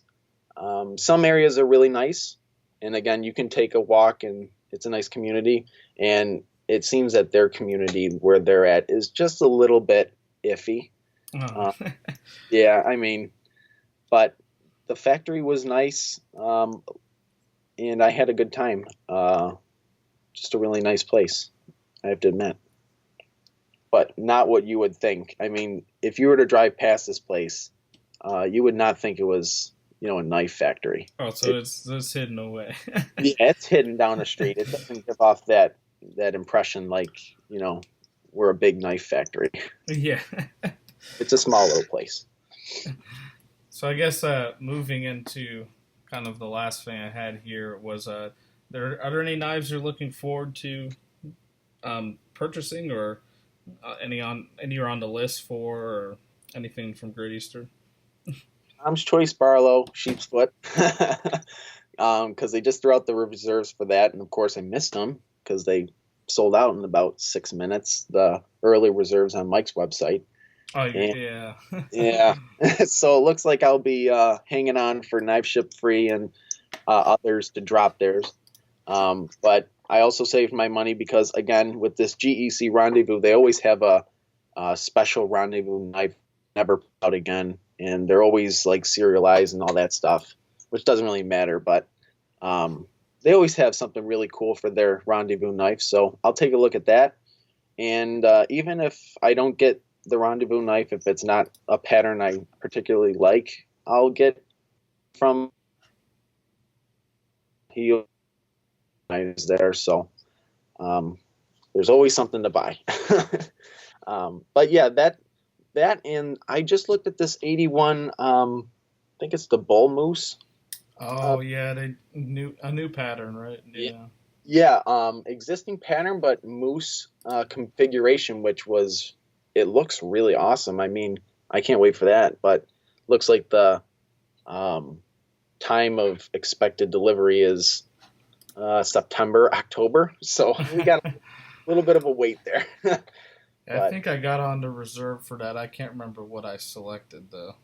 Some areas are really nice, and again, you can take a walk, and it's a nice community. And it seems that their community where they're at is just a little bit iffy. Oh. Uh, yeah, I mean, but the factory was nice, and I had a good time. Just a really nice place, I have to admit. But not what you would think. I mean, if you were to drive past this place, you would not think it was, a knife factory. Oh, so It, it's hidden away. yeah, it's hidden down the street. It doesn't give off that impression like, we're a big knife factory. Yeah. It's a small little place. So I guess moving into kind of the last thing I had here was there are there any knives you're looking forward to purchasing, or any are on the list for, or anything from Great Eastern? Tom's Choice Barlow, Sheep's Foot, because they just threw out the reserves for that, and of course I missed them because they sold out in about 6 minutes. The early reserves on Mike's website, Oh and yeah. yeah, so it looks like I'll be hanging on for Knife Ship Free and others to drop theirs. But I also saved my money because again, with this GEC rendezvous, they always have a special rendezvous knife never put out again, and they're always like serialized and all that stuff, which doesn't really matter. But they always have something really cool for their rendezvous knife, so I'll take a look at that. And even if I don't get the rendezvous knife, if it's not a pattern I particularly like, I'll get from he is there. So um, there's always something to buy. But yeah, That, and I just looked at this 81. I think it's the bull moose. Uh, Oh yeah, a new pattern, right? y- Yeah. yeah, existing pattern, but moose configuration, which was it looks really awesome. I mean, I can't wait for that. But looks like the um, time of expected delivery is September, October. So we got a little bit of a wait there. I But think I got on to reserve for that. I can't remember what I selected though.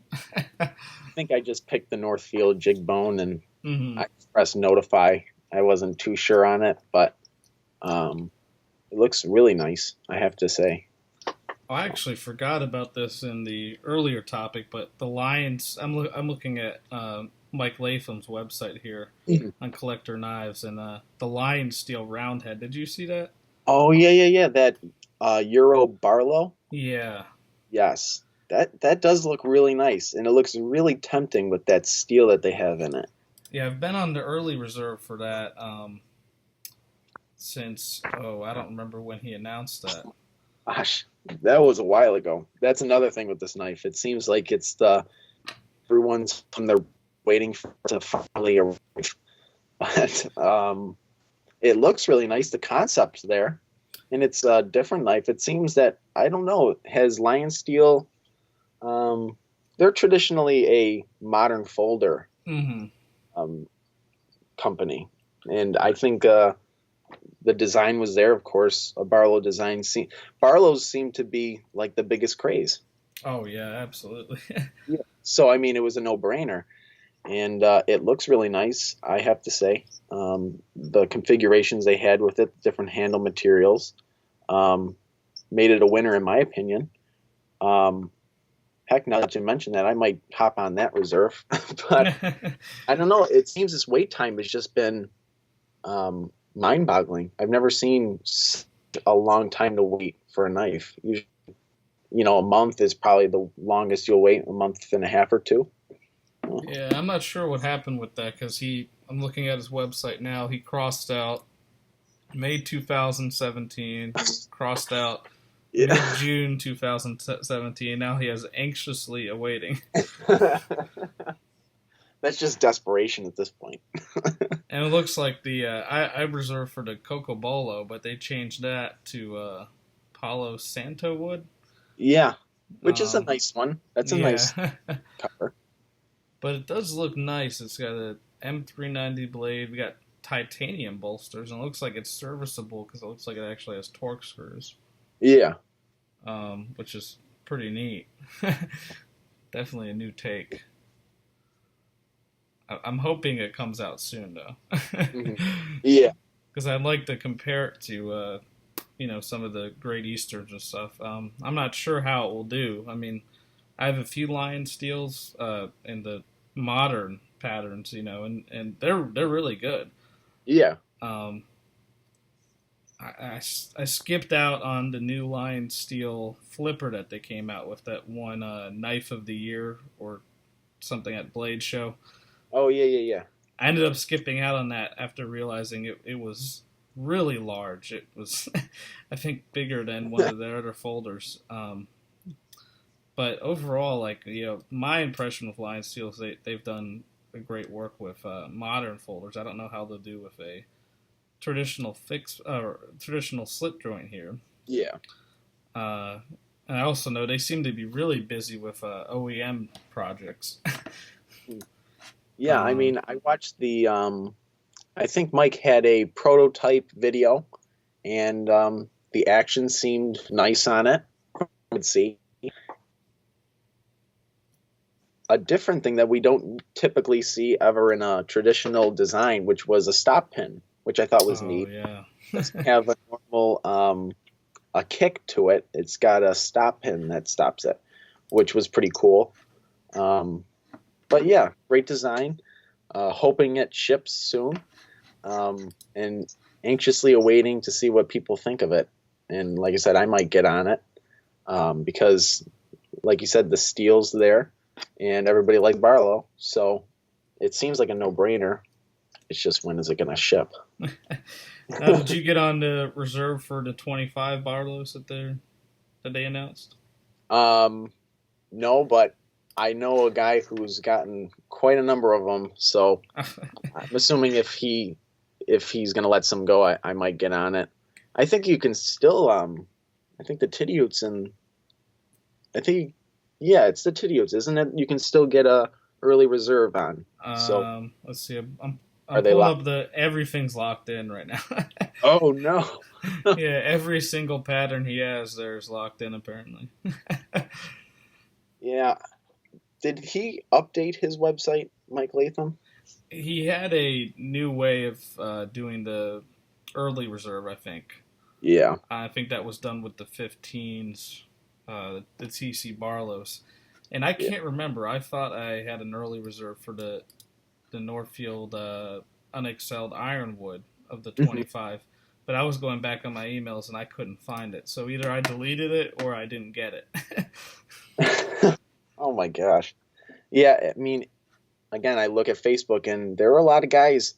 I think I just picked the Northfield jig bone and hmm I pressed notify. I wasn't too sure on it, but um, it looks really nice, I have to say. I actually forgot about this in the earlier topic, but the Lions. I'm looking at Mike Latham's website here Mhm. on Collector Knives, and the Lion Steel Roundhead. Did you see that? Oh yeah, yeah, yeah. That Euro Barlow. Yeah, Yes, that does look really nice, and it looks really tempting with that steel that they have in it. yeah. I've been on the early reserve for that since I don't remember when he announced that. Gosh, that was a while ago. That's another thing with this knife. It seems like it's the everyone's from they're waiting for it to finally arrive. But it looks really nice. The concept's there, and it's a different knife. It seems that I don't know has Lion Steel. They're traditionally a modern folder hmm um, company, and I think the design was there. Of course, a Barlow design. Barlows seem to be like the biggest craze. Oh yeah, absolutely. Yeah. So I mean, it was a no-brainer, and it looks really nice. I have to say, the configurations they had with it, different handle materials, um, made it a winner in my opinion. Um, Heck, now that you mention that, I might hop on that reserve. But I don't know. It seems this wait time has just been mind-boggling. I've never seen a long time to wait for a knife. Usually, a month is probably the longest you'll wait, a month and a half or two. Yeah, I'm not sure what happened with that because I'm looking at his website now. He crossed out May 2017, crossed out mid Yeah. June 2017. Now he has anxiously awaiting. That's just desperation at this point. And it looks like I reserved for the Coco Bolo, but they changed that to Palo Santo wood. Yeah, which is a Um, nice one. That's a yeah, nice cover. but it does look nice. It's got a M390 blade. We got titanium bolsters, and it looks like it's serviceable because it looks like it actually has torque screws, Yeah. which is pretty neat. Definitely a new take. I'm hoping it comes out soon though, Hmm. Yeah. because I'd like to compare it to some of the Great Easterns and stuff. I'm not sure how it will do. I mean, I have a few Lion Steels in the modern patterns, and they're really good. Yeah. Um, I skipped out on the new Lion Steel flipper that they came out with, that one Knife of the Year or something at Blade Show. Oh yeah, yeah, yeah. I ended up skipping out on that after realizing it was really large. It was, I think, bigger than one of their other folders. But overall, like my impression with Lion Steel is they've done a great work with modern folders. I don't know how they'll do with a traditional slip joint here. Yeah. Uh, and I also know they seem to be really busy with OEM projects. Yeah, I um, mean, I watched I think Mike had a prototype video, and the action seemed nice on it. I could see a different thing that we don't typically see ever in a traditional design, which was a stop pin, which I thought was oh neat. yeah, It doesn't have a normal a kick to it. It's got a stop pin that stops it, which was pretty cool. Um, but yeah, great design. Hoping it ships soon, and anxiously awaiting to see what people think of it. And like I said, I might get on it because, like you said, the steel's there, and everybody likes Barlow, so it seems like a no-brainer. It's just when is it going to ship? now, did you get on the reserve for the 25 Barlows that they announced? No, but I know a guy who's gotten quite a number of them, so I'm assuming if he's gonna let some go, I might get on it. I think you can still I think the Titty and I think yeah, it's the Titty, isn't it? You can still get a early reserve on. So Let's see. I'm are they pulling locked? up the everything's locked in right now. Oh no. Yeah, every single pattern he has there is locked in apparently. Yeah. Did he update his website, Mike Latham? He had a new way of doing the early reserve. Yeah. I think that was done with the 15s, the TC Barlows, and I Yeah. can't remember. I thought I had an early reserve for the Northfield unexcelled Ironwood of the Mhm. 25, but I was going back on my emails and I couldn't find it. So either I deleted it or I didn't get it. Oh my gosh. Yeah, I mean, again, I look at Facebook and there are a lot of guys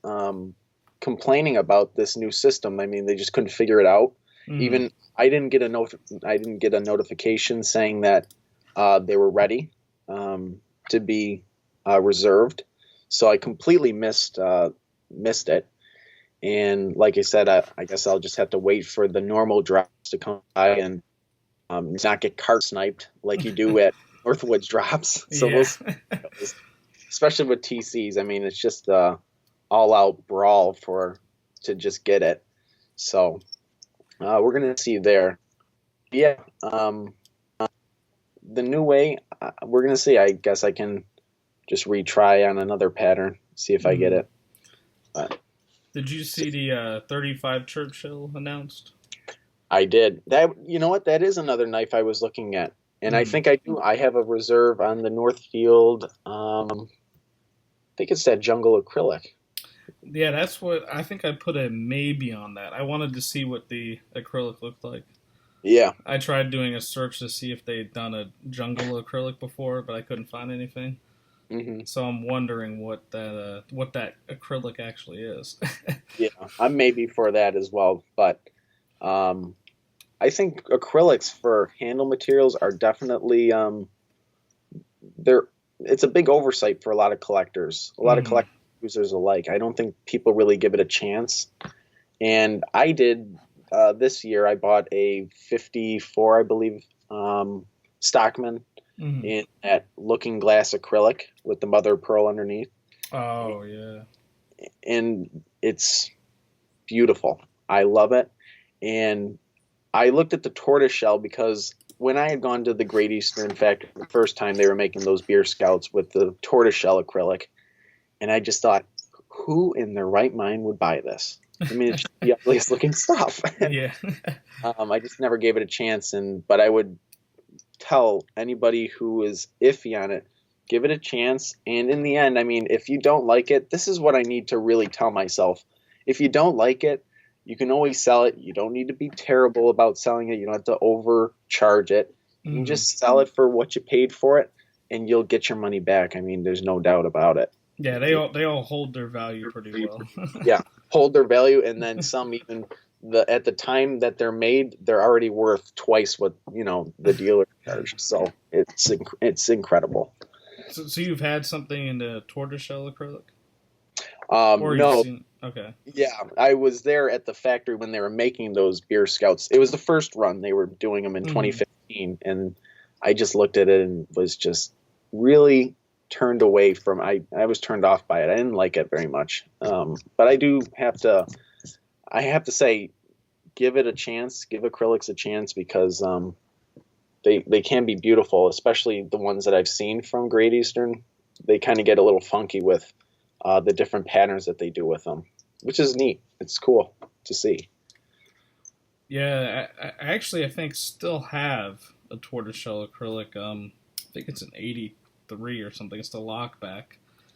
complaining about this new system. I mean, they just couldn't figure it out. Mm-hmm. Even I didn't get a notification saying that they were ready to be reserved. So I completely missed it. And like I said, I guess I'll just have to wait for the normal drops to come by and not get cart sniped like you do at Northwoods drops. So we'll Yeah. see, especially with TCs. I mean, it's just all out brawl to just get it. So we're gonna see there. Yeah, the new way we're gonna see. I guess I can just retry on another pattern, see if I get Mm-hmm. it. But Did you see the 35 Churchill announced? I did that. You know what? That is another knife I was looking at, and I Mm. think I do. I have a reserve on the Northfield. I think it's that jungle acrylic. Yeah, that's what I think. I put a maybe on that. I wanted to see what the acrylic looked like. Yeah. I tried doing a search to see if they'd done a jungle acrylic before, but I couldn't find anything. Hmm. So I'm wondering what that acrylic actually is. Yeah, I'm maybe for that as well. But um, I think acrylics for handle materials are definitely they're it's a big oversight for a lot of collectors, a lot of Mm-hmm. collector users alike. I don't think people really give it a chance. And I did this year. I bought a 54, I believe, Stockman Mm-hmm. in that looking glass acrylic with the mother of pearl underneath, Oh yeah. and it's beautiful. I love it. And I looked at the tortoiseshell because when I had gone to the Great Eastern factory the first time, they were making those beer scouts with the tortoiseshell acrylic, and I just thought, who in their right mind would buy this? I mean, it's the ugliest looking stuff. Yeah. I just never gave it a chance, but I would tell anybody who is iffy on it, give it a chance. And in the end, I mean, if you don't like it, this is what I need to really tell myself. If you don't like it, you can always sell it. You don't need to be terrible about selling it. You don't have to overcharge it. You can Mm-hmm. just sell it for what you paid for it, and you'll get your money back. I mean, there's no doubt about it. Yeah, they all hold their value pretty well. Yeah, hold their value, and then some even at the time that they're made, they're already worth twice what the dealer charged. So it's incredible. So you've had something in the tortoiseshell acrylic, or you've No, seen? Okay. yeah, I was there at the factory when they were making those beer scouts. It was the first run; they were doing them in Mm-hmm. 2015, and I just looked at it and was just really turned away from. I was turned off by it. I didn't like it very much. But I have to say, give it a chance. Give acrylics a chance because they can be beautiful, especially the ones that I've seen from Great Eastern. They kind of get a little funky with the different patterns that they do with them, which is neat. It's cool to see. Yeah, I think still have a tortoiseshell acrylic. I think it's an '83 or something. It's the lockback,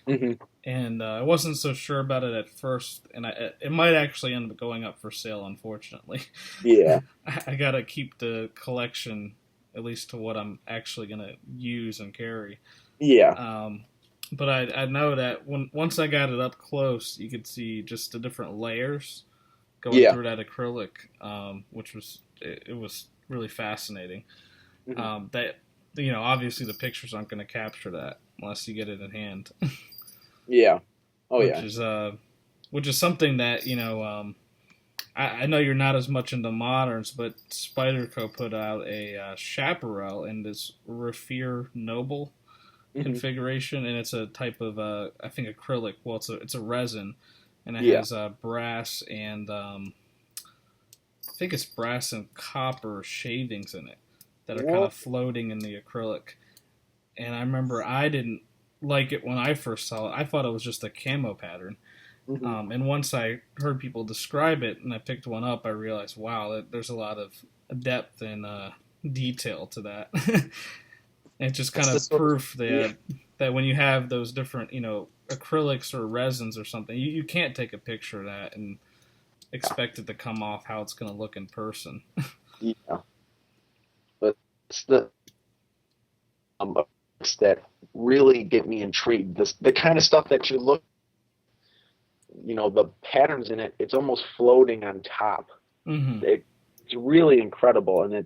Hmm. and I wasn't so sure about it at first, and it might actually end up going up for sale. Unfortunately, Yeah, I gotta keep the collection at least to what I'm actually gonna use and carry. yeah, Um, but I know that once I got it up close, you could see just the different layers going yeah. through that acrylic, which was it was really fascinating. Hmm. That obviously the pictures aren't going to capture that unless you get it in hand. Yeah. Oh which yeah. is which is something that I know you're not as much into moderns, but Spyderco put out a chaparral in this Raffir Noble Hmm. configuration, and it's a type of I think acrylic. Well, it's a resin, and it Yeah. has brass and I think it's brass and copper shavings in it that are kind What? of floating in the acrylic. And I remember I didn't like it when I first saw it. I thought it was just a camo pattern. Hmm. And once I heard people describe it and I picked one up, I realized, wow, there's a lot of depth and detail to that. It's just kind It's the of sort of, proof yeah. that when you have those different, acrylics or resins or something, you can't take a picture of that and expect it to come off how it's going to look in person. Yeah. But it's the books that really get me intrigued. The kind of stuff that you look, the patterns in it, it's almost floating on top. Hmm. It, it's really incredible, and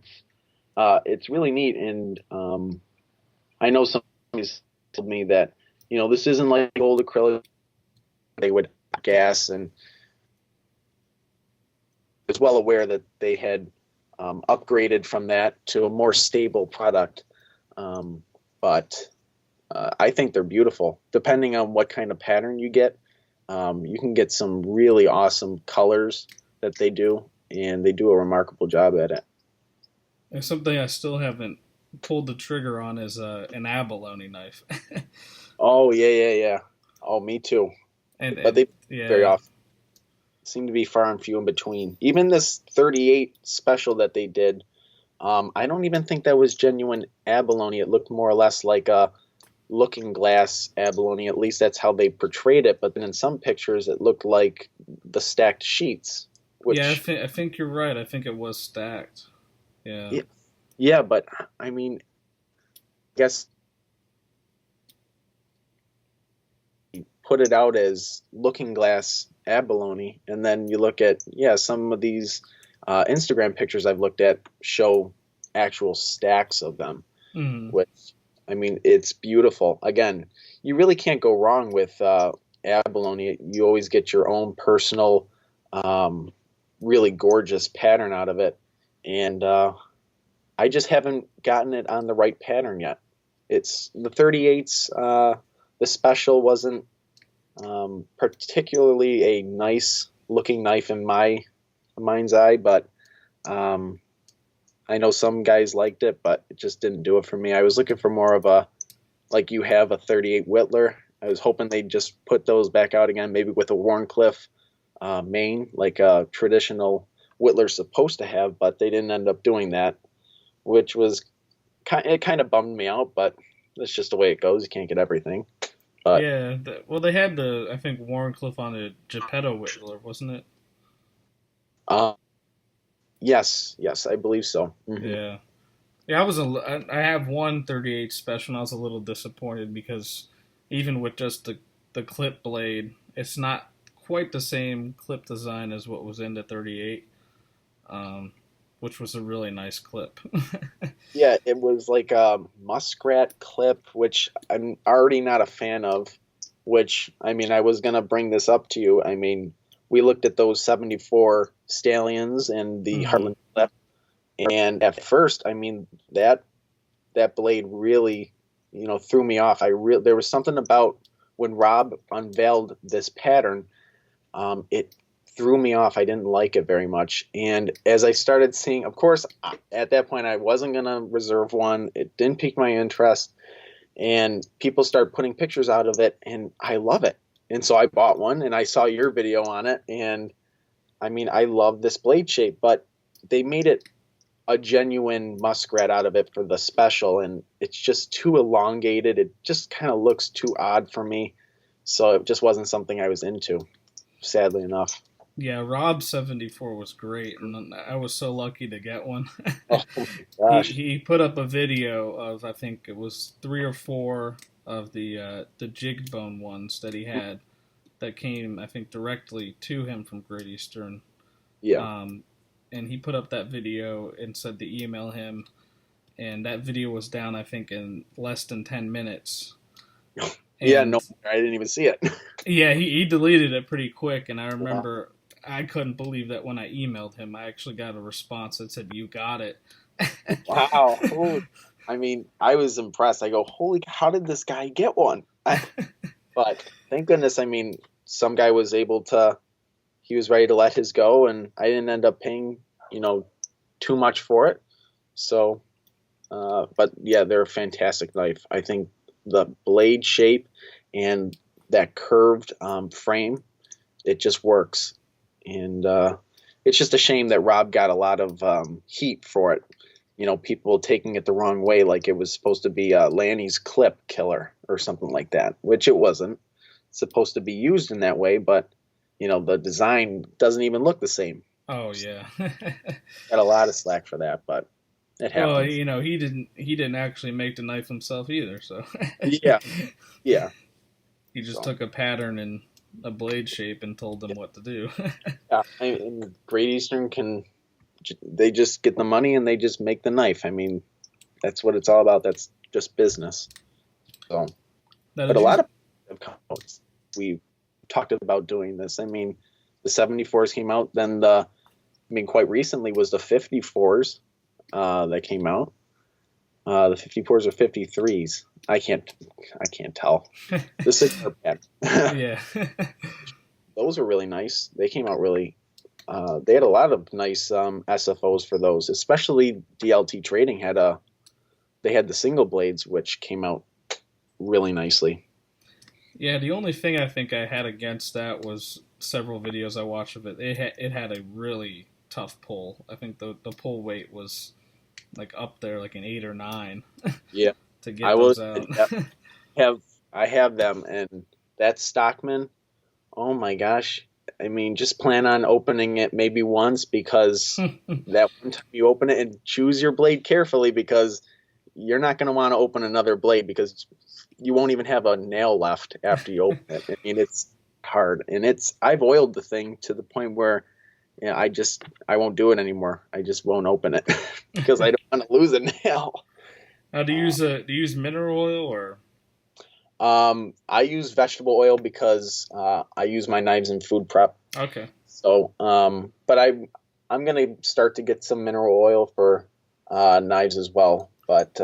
it's really neat. And I know somebody's told me that this isn't like old acrylic they would gas, and is well aware that they had upgraded from that to a more stable product. But I think they're beautiful. Depending on what kind of pattern you get, you can get some really awesome colors that they do, and they do a remarkable job at it. And something I still haven't pulled the trigger on is an abalone knife. Oh yeah, yeah, yeah. Oh, me too. But and they very yeah, often seem to be far and few in between. Even this 38 special that they did, I don't even think that was genuine abalone. It looked more or less like a looking glass abalone. At least that's how they portrayed it. But then in some pictures, it looked like the stacked sheets, yeah, which, I think you're right. I think it was stacked. Yeah. yeah, yeah. But I mean, I guess put it out as looking glass abalone, and then you look at, yeah, some of these Instagram pictures I've looked at show actual stacks of them, Hmm. which, I mean, it's beautiful. Again, you really can't go wrong with abalone. You always get your own personal, um, really gorgeous pattern out of it, and I just haven't gotten it on the right pattern yet. It's the 38s. The special wasn't particularly a nice looking knife in my mind's eye, but um, I know some guys liked it, but it just didn't do it for me. I was looking for more of a, like you have a 38 Whittler. I was hoping they'd just put those back out again, maybe with a Warncliffe main, like a traditional Whittler's supposed to have, but they didn't end up doing that, which was it kind of bummed me out, but that's just the way it goes. You can't get everything. But Yeah. Well, they had I think Warncliffe on the Geppetto Whittler, wasn't it? uh, yes, yes, I believe so. Hmm. Yeah. Yeah, I have one 38 special, and I was a little disappointed because even with just the clip blade, it's not quite the same clip design as what was in the 38, um, which was a really nice clip. Yeah, it was like a muskrat clip, which I'm already not a fan of. Which, I mean, I was gonna bring this up to you. I mean, we looked at those 74 stallions and the Hmm. Heartland clip, and at first, I mean, that blade really, threw me off. There was something about when Rob unveiled this pattern, it threw me off. I didn't like it very much. And as I started seeing, of course, at that point, I wasn't going to reserve one. It didn't pique my interest. And people start putting pictures out of it, and I love it. And so I bought one, and I saw your video on it. And I mean, I love this blade shape, but they made it a genuine muskrat out of it for the special. And it's just too elongated. It just kind of looks too odd for me. So it just wasn't something I was into, sadly enough. Yeah, Rob 74 was great, and I was so lucky to get one. Oh my he gosh. he put up a video of, I think it was three or four of the jigged bone ones that he had that came, I think, directly to him from Great Eastern. Yeah. Um, and he put up that video and said to email him. and that video was down, I think, in less than 10 minutes. Yeah, no, And I didn't even see it. yeah, he deleted it pretty quick, and I Yeah. remember I couldn't believe that when I emailed him, I actually got a response that said, "You got it." Wow. Holy, I mean, I was impressed. I go, holy, how did this guy get one? But thank goodness, I mean, some guy was able to, he was ready to let his go, and I didn't end up paying, too much for it. So, but yeah, they're a fantastic knife. I think the blade shape and that curved frame, it just works. And it's just a shame that Rob got a lot of heat for it. People taking it the wrong way, like it was supposed to be Lanny's clip killer or something like that, which it wasn't. It's supposed to be used in that way, but the design doesn't even look the same. Oh yeah. Got a lot of slack for that, but it Well, happens. he didn't actually make the knife himself either, so Yeah, yeah. he just So took a pattern and a blade shape and told them what to do. yeah, and Great Eastern they just get the money and they just make the knife. I mean, that's what it's all about. That's just business. So, Now, but did a you? lot of we talked about doing this. I mean, the 74s came out, then quite recently was the 54s that came out. The 54s or 53s. I can't tell. The 6 are bad. Yeah. Those were really nice. They came out really. They had a lot of nice SFOs for those, especially DLT Trading they had the single blades, which came out really nicely. Yeah, the only thing I think I had against that was several videos I watched of it. It had a really tough pull. I think the pull weight was like up there, like an 8 or 9 Yeah, to I get will those out. I have them, and that Stockman. Oh my gosh! I mean, just plan on opening it maybe once, because that one time you open it, and choose your blade carefully, because you're not going to want to open another blade, because you won't even have a nail left after you open it. I mean, it's hard, and I've oiled the thing to the point where I won't do it anymore. I just won't open it because I don't want to lose a nail. Now, do you use mineral oil or? I use vegetable oil because I use my knives in food prep. Okay. So, but I'm gonna start to get some mineral oil for knives as well. But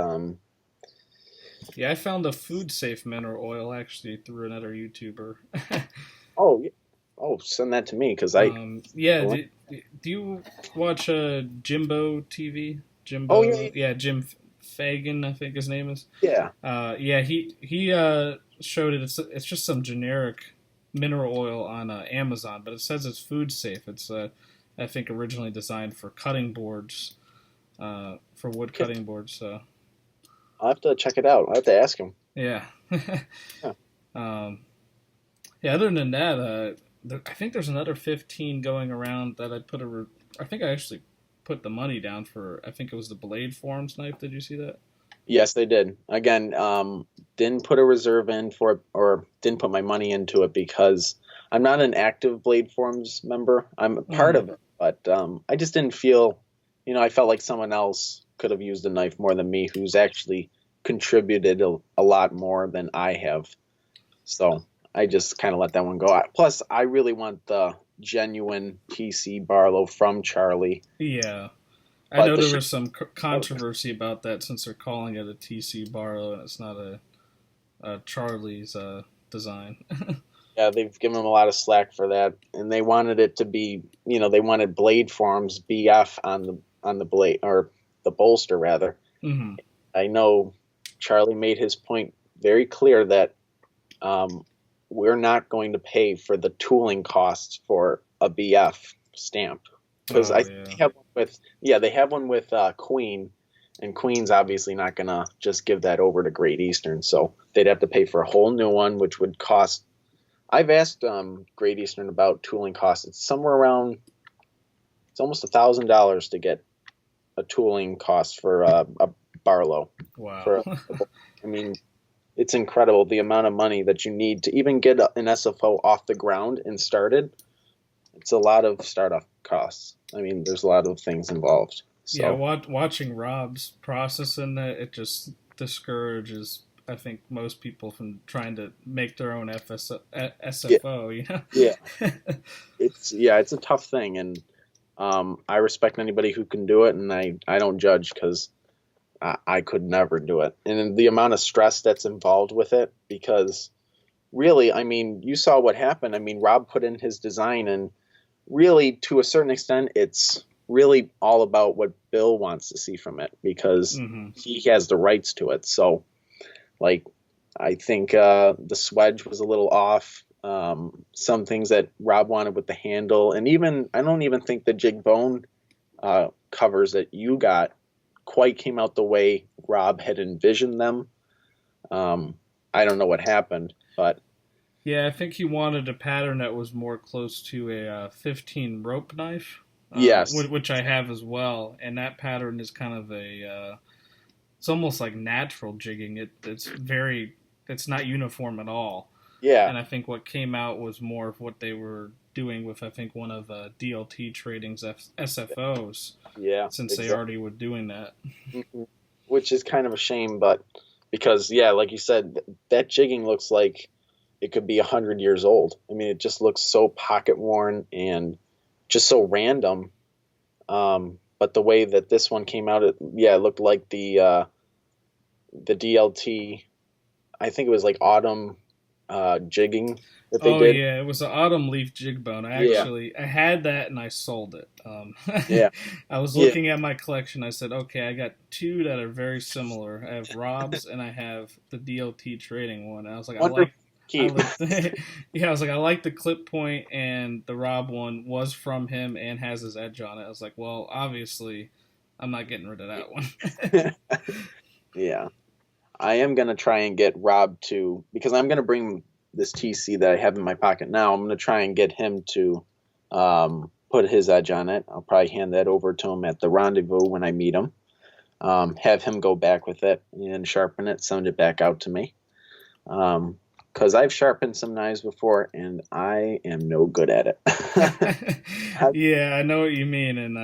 Yeah, I found a food safe mineral oil actually through another YouTuber. oh, send that to me, because Yeah, do you watch Jimbo TV? oh yeah, Yeah, Jim Fagan, I think his name is. yeah. Yeah, he showed it. It's just some generic mineral oil on Amazon, but it says it's food safe. It's I think originally designed for cutting boards, for wood cutting boards. So I'll have to check it out. I'll have to ask him. yeah. Yeah. um, yeah. Other than that, I think there's another 15 going around that I think I actually put the money down for. I think it was the Blade Forms knife. Did you see that? Yes, they did. Again, didn't put a reserve in for it, or didn't put my money into it, because I'm not an active Blade Forms member. I'm a part of it, but I just didn't feel, I felt like someone else could have used the knife more than me, who's actually contributed a lot more than I have. So I just kind of let that one go. Plus, I really want the genuine TC Barlow from Charlie. Yeah. I But know there was some controversy about that, since they're calling it a TC Barlow and it's not a Charlie's design. Yeah, they've given them a lot of slack for that, and they wanted it to be, they wanted Blade Forms BF on the blade, or the bolster rather. Mm-hmm. I know Charlie made his point very clear that we're not going to pay for the tooling costs for a BF stamp, because I think they have one with Queen, and Queen's obviously not gonna just give that over to Great Eastern, so they'd have to pay for a whole new one, which would cost. I've asked Great Eastern about tooling costs. It's somewhere around. It's almost $1,000 to get a tooling cost for a Barlow. Wow. I mean, it's incredible the amount of money that you need to even get an SFO off the ground and started. It's a lot of startup costs. I mean, there's a lot of things involved. Yeah, So watching Rob's process in that, it just discourages, I think, most people from trying to make their own yeah, SFO, you know? yeah, it's a tough thing, and I respect anybody who can do it, and I don't judge because I could never do it, and the amount of stress that's involved with it. Because really, I mean, you saw what happened. I mean, Rob put in his design, and really, to a certain extent, it's really all about what Bill wants to see from it because Hmm. he has the rights to it. So, like, I think the swedge was a little off. Some things that Rob wanted with the handle, and even I don't even think the jig bone covers that you got quite came out the way Rob had envisioned them. I don't know what happened, but Yeah, I think he wanted a pattern that was more close to a 15 rope knife, yes, which I have as well. And that pattern is kind of it's almost like natural jigging. It's not uniform at all. yeah, And I think what came out was more of what they were doing with, I think, one of DLT Trading's SFOs, yeah, since they exactly. already were doing that. Which is kind of a shame, but because yeah, like you said, that jigging looks like it could be 100 years old. I mean, it just looks so pocket worn and just so random. But the way that this one came out, it looked like the DLT. I think it was like autumn jigging that they Oh did. yeah, it was an autumn leaf jig bone. Yeah, I had that and I sold it. yeah, I was yeah. looking at my collection. I said, okay, I got two that are very similar. I have Rob's and I have the DLT trading one. And I was like, Wonderful I keep. like, yeah, I was like, I like the clip point, and the Rob one was from him and has his edge on it. I was like, well, obviously, I'm not getting rid of that one. Yeah. I am gonna try and get Rob to because I'm gonna bring this TC that I have in my pocket now. I'm gonna try and get him to put his edge on it. I'll probably hand that over to him at the rendezvous when I meet him. Have him go back with it and sharpen it, send it back out to me. Because I've sharpened some knives before and I am no good at it. Yeah, I know what you mean, and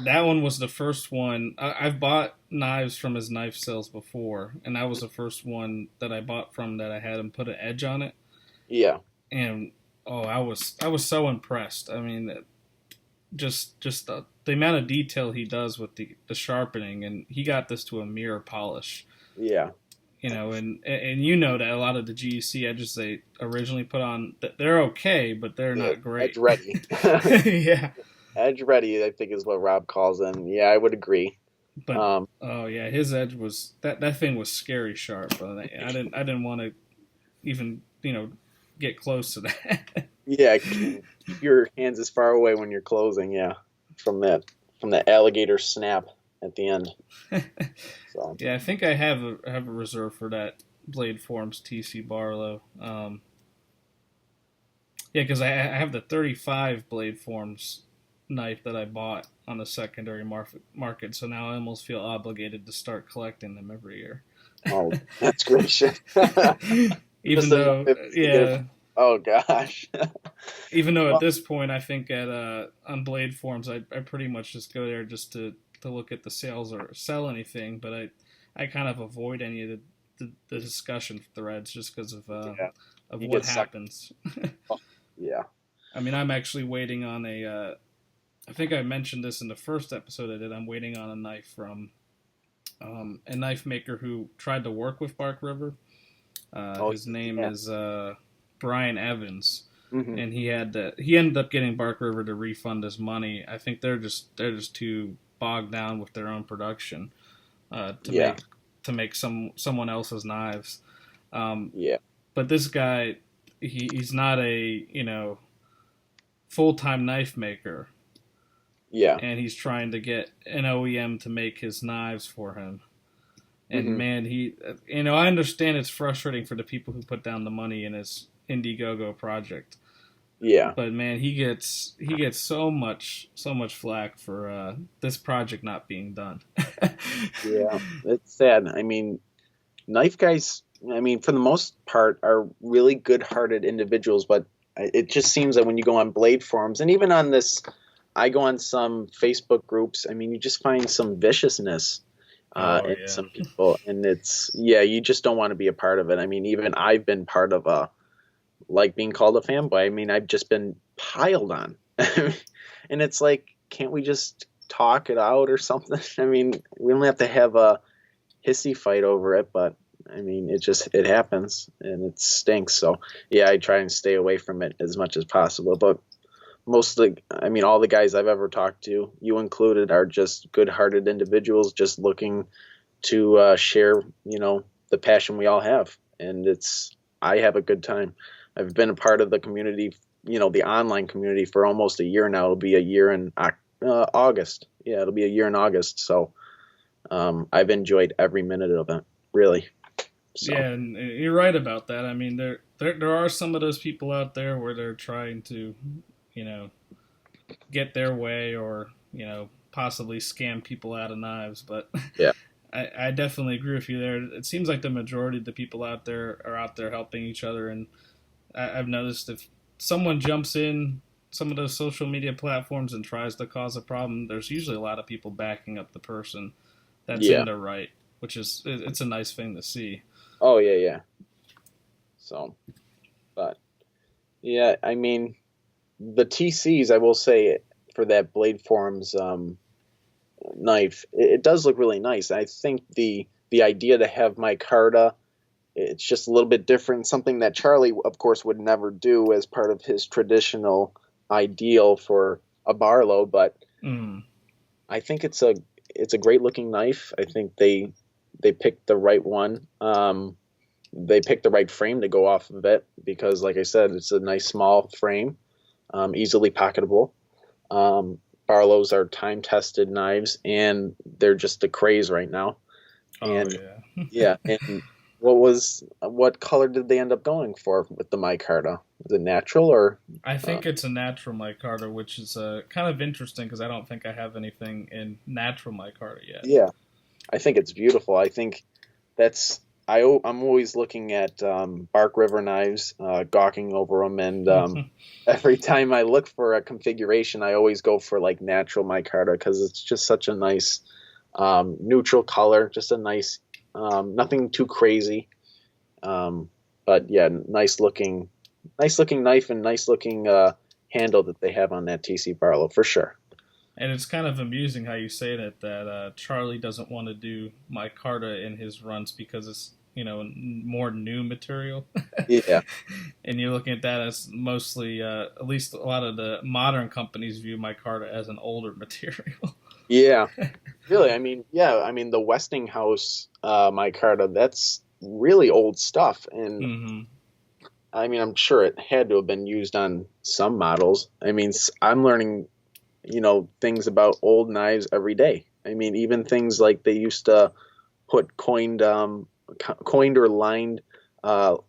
that one was the first one. I've bought knives from his knife sales before, and that was the first one that I bought from that I had him put an edge on it, Yeah, and oh, I was so impressed. I mean, just the amount of detail he does with the sharpening, and he got this to a mirror polish. yeah. You know, and you know that a lot of the GEC edges they originally put on, they're okay, but they're not Edge great. ready. Yeah, Edge ready, I think is what Rob calls them. Yeah, I would agree. but Um, oh yeah, his edge was that thing was scary sharp. I didn't want to even get close to that. yeah, keep your hands as far away when you're closing. Yeah, from that from the alligator snap at the end. So Yeah, I think I have a reserve for that Blade Forms TC Barlow. Yeah, because I have the 35 Blade Forms knife that I bought on the secondary market, so now I almost feel obligated to start collecting them every year. oh, that's gracious. Even Just enough though, to get. yeah, Oh gosh. even though at Well, this point I think at on Blade Forms I pretty much just go there just to look at the sales or sell anything, but I kind of avoid any of the discussion threads just because yeah, of you what get sucked. happens. Oh, yeah. I mean, I'm actually waiting on a. I think I mentioned this in the first episode I did. I'm waiting on a knife from a knife maker who tried to work with Bark River. Oh, His name yeah. is Brian Evans, Hmm. and he ended up getting Bark River to refund his money. I think they're just too bogged down with their own production to Yeah. make someone else's knives. Um, Yeah. but this guy, he's not a full time knife maker, Yeah. and he's trying to get an OEM to make his knives for him. And Hmm. man, I understand it's frustrating for the people who put down the money in his Indiegogo project, Yeah. but man, he gets so much flack for this project not being done. Yeah. It's sad. I mean, knife guys, I mean, for the most part, are really good hearted individuals, but it just seems that when you go on blade forums and even on this I go on some Facebook groups. I mean, you just find some viciousness Oh in yeah. some people, and it's yeah, you just don't want to be a part of it. I mean, even I've been part of a like being called a fanboy. I mean, I've just been piled on, and it's like, can't we just talk it out or something? I mean, we don't have to have a hissy fight over it, but I mean, it happens and it stinks. So yeah, I try and stay away from it as much as possible. But mostly, I mean, all the guys I've ever talked to, you included, are just good-hearted individuals, just looking to share, the passion we all have, and I have a good time. I've been a part of the community, the online community for almost a year now. It'll be a year in August. Yeah, it'll be a year in August. So I've enjoyed every minute of it, really. So Yeah, and you're right about that. I mean, there are some of those people out there where they're trying to, you know, get their way or possibly scam people out of knives. But yeah, I definitely agree with you there. It seems like the majority of the people out there are out there helping each other, and I've noticed if someone jumps in some of those social media platforms and tries to cause a problem, there's usually a lot of people backing up the person that's in yeah. the right, which is it's a nice thing to see. Oh yeah, yeah. So, but yeah, I mean, the TCs, I will say, for that Blade Forms knife, it does look really nice. I think the idea to have micarta, it's just a little bit different, something that Charlie, of course, would never do as part of his traditional ideal for a Barlow. But Mm. I think it's a great looking knife. I think they picked the right one. They picked the right frame to go off of it because, like I said, it's a nice small frame, easily pocketable. Barlows are time tested knives, and they're just a craze right now. Oh And yeah. yeah, and what color did they end up going for with the micarta? Is it natural or? I Uh, think it's a natural micarta, which is kind of interesting because I don't think I have anything in natural micarta yet. yeah, I think it's beautiful. I think that's I'm always looking at Bark River knives, gawking over them, and every time I look for a configuration, I always go for like natural micarta because it's just such a nice neutral color, just a nice, nothing too crazy, um, but yeah, nice looking knife and nice looking handle that they have on that TC Barlow for sure. And it's kind of amusing how you say that Charlie doesn't want to do micarta in his runs because it's more new material, Yeah, and you're looking at that as mostly at least a lot of the modern companies view micarta as an older material. yeah. Really, I mean, yeah, I mean the Westinghouse micarta, that's really old stuff, and Hmm. I mean I'm sure it had to have been used on some models. I mean, I'm learning, things about old knives every day. I mean, even things like they used to put coined or lined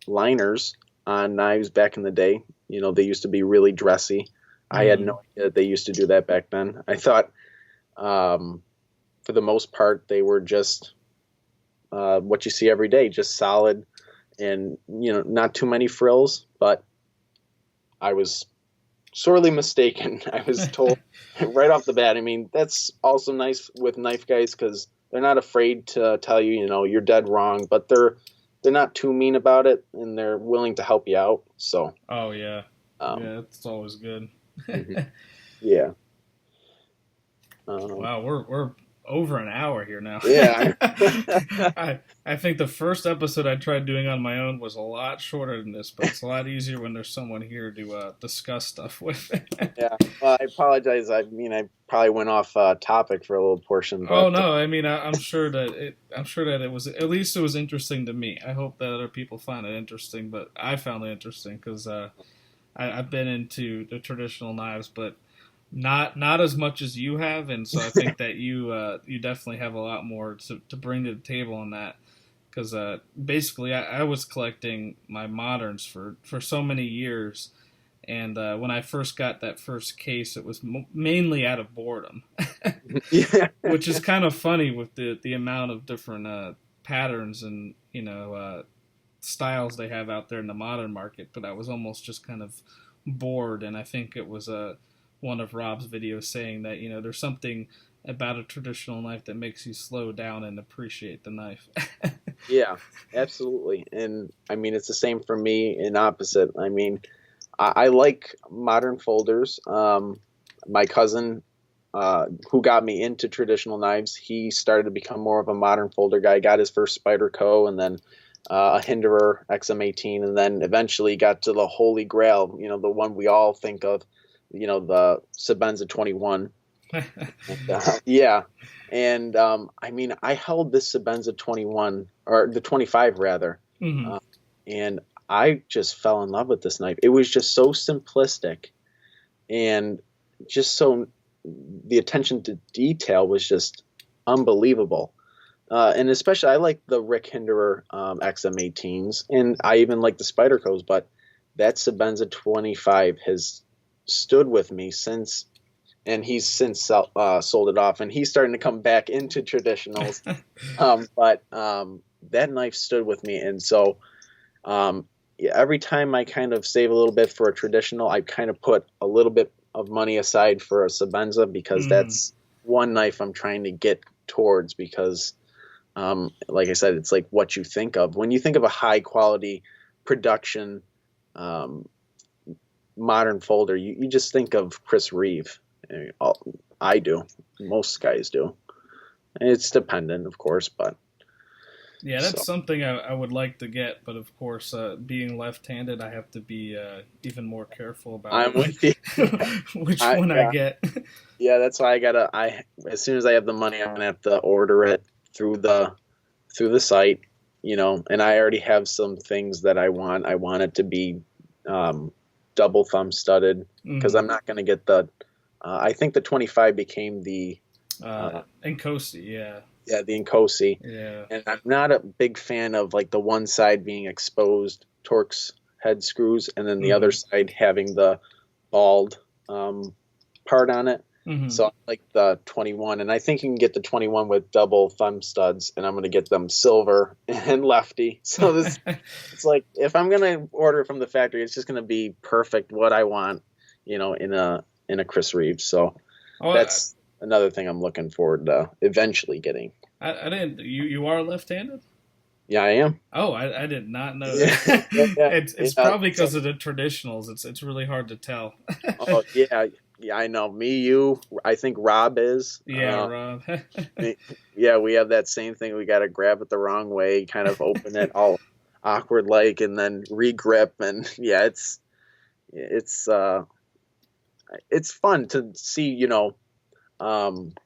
liners on knives back in the day. They used to be really dressy. I had Mm. no idea that they used to do that back then. I thought, um, for the most part, they were just what you see every day, just solid and not too many frills. But I was sorely mistaken. I was told right off the bat. I mean, that's also nice with knife guys because they're not afraid to tell you, you're dead wrong, but they're not too mean about it, and they're willing to help you out. So, Oh yeah, um, yeah, it's always good. mhm, yeah, um, Wow, we're over an hour here now. yeah, I think the first episode I tried doing on my own was a lot shorter than this, but it's a lot easier when there's someone here to discuss stuff with. yeah. Well, I apologize. I mean, I probably went off topic for a little portion, Oh but no, I mean I'm sure that it was at least it was interesting to me. I hope that other people find it interesting, but I found it interesting because I've been into the traditional knives, but not as much as you have, and so I think that you definitely have a lot more to bring to the table on that. Because basically, I was collecting my moderns for so many years, and when I first got that first case, it was mainly out of boredom, yeah, which is kind of funny with the amount of different patterns and styles they have out there in the modern market. But I was almost just kind of bored, and I think it was one of Rob's videos saying that there's something about a traditional knife that makes you slow down and appreciate the knife. Yeah, absolutely. And I mean, it's the same for me in opposite. I mean, I like modern folders. My cousin, who got me into traditional knives, he started to become more of a modern folder guy. Got his first Spyderco, and then a Hinderer XM18, and then eventually got to the Holy Grail. The one we all think of. The Sebenza 21. And, yeah. And I mean, I held this Sebenza 21, or the 25 rather, Hmm. and I just fell in love with this knife. It was just so simplistic, and just so the attention to detail was just unbelievable. And especially, I like the Rick Hinderer XM18s, and I even like the Spydercos, but that Sebenza 25 has stood with me since. And he's since sold it off, and he's starting to come back into traditionals. But that knife stood with me, and so yeah, every time I kind of save a little bit for a traditional, I kind of put a little bit of money aside for a Sebenza, because that's one knife I'm trying to get towards. Because, like I said, it's like what you think of when you think of a high quality production modern folder. You just think of Chris Reeve. I do. Most guys do. It's dependent, of course, but Yeah, that's something I would like to get, but of course, being left-handed, I have to be even more careful about I'm with you. which one I get. Yeah, that's why as soon as I have the money, I'm gonna have to order it through the site, and I already have some things that I want. I want it to be double thumb studded, because I'm not gonna get the. I think the 25 became the Nkosi, yeah. Yeah, the Nkosi. Yeah. And I'm not a big fan of like the one side being exposed Torx head screws, and then the other side having the bald part on it. So I like the 21, and I think you can get the 21 with double thumb studs, and I'm going to get them silver and lefty. So it's like, if I'm going to order it from the factory, it's just going to be perfect what I want, in a Chris Reeves. So that's another thing I'm looking forward to eventually getting. I didn't. You are left-handed? Yeah, I am. Oh, I did not know that. It's probably because of the traditionals. It's really hard to tell. Oh yeah, I know. Me, you. I think Rob is. Yeah, Rob. Yeah, we have that same thing. We got to grab it the wrong way, kind of open it all awkward like, and then re-grip, and yeah, it's fun to see.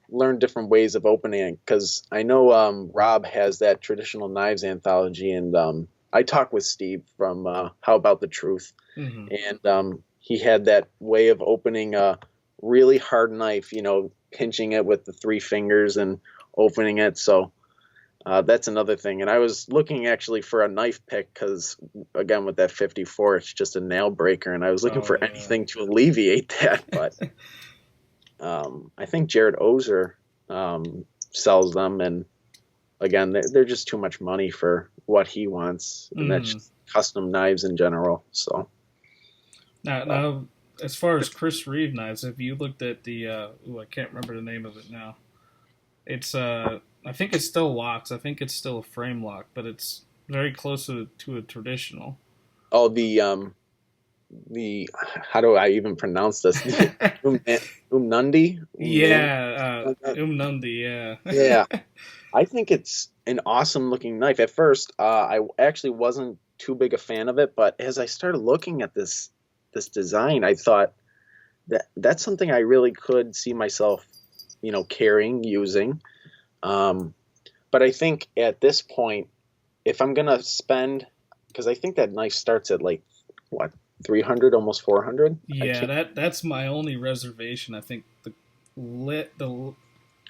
Learn different ways of opening it, because I know Rob has that traditional knives anthology, and I talked with Steve from How About the Truth, and he had that way of opening a really hard knife, pinching it with the 3 fingers and opening it. So that's another thing. And I was looking actually for a knife pick, because again, with that 54, it's just a nail breaker, and I was looking for anything to alleviate that, but I think Jared Ozer sells them, and again, they're just too much money for what he wants, and that's just custom knives in general. So now, as far as Chris Reeve knives, have you looked at the? I can't remember the name of it now. It's I think it's still locks. I think it's still a frame lock, but it's very close to a traditional. Oh, the how do I even pronounce this? Umnundi? Yeah, Umnundi, yeah. Yeah. I think it's an awesome looking knife. At first, I actually wasn't too big a fan of it, but as I started looking at this design, I thought that's something I really could see myself, carrying, using. But I think at this point, if I'm gonna spend, because I think that knife starts at like what, 300, almost 400. Yeah, that's my only reservation. I think the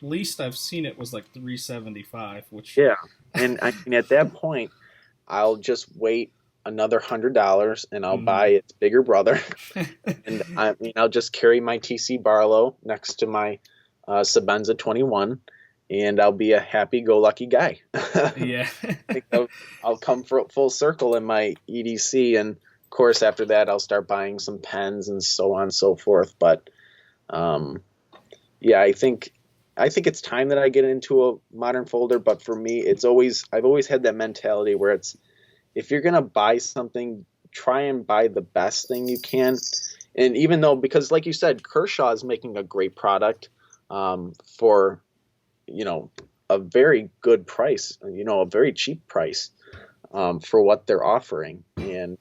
least I've seen it was like 375, which and I mean, at that point, I'll just wait another $100 and I'll buy its bigger brother, and I mean, I'll just carry my TC Barlow next to my Sebenza 21, and I'll be a happy-go-lucky guy. Yeah. I'll come full circle in my EDC, and of course after that I'll start buying some pens and so on and so forth. But Um, yeah, I think it's time that I get into a modern folder. But for me, I've always had that mentality where it's, if you're gonna buy something, try and buy the best thing you can. And even though, because like you said, Kershaw is making a great product for, you know, a very good price, a very cheap price for what they're offering. And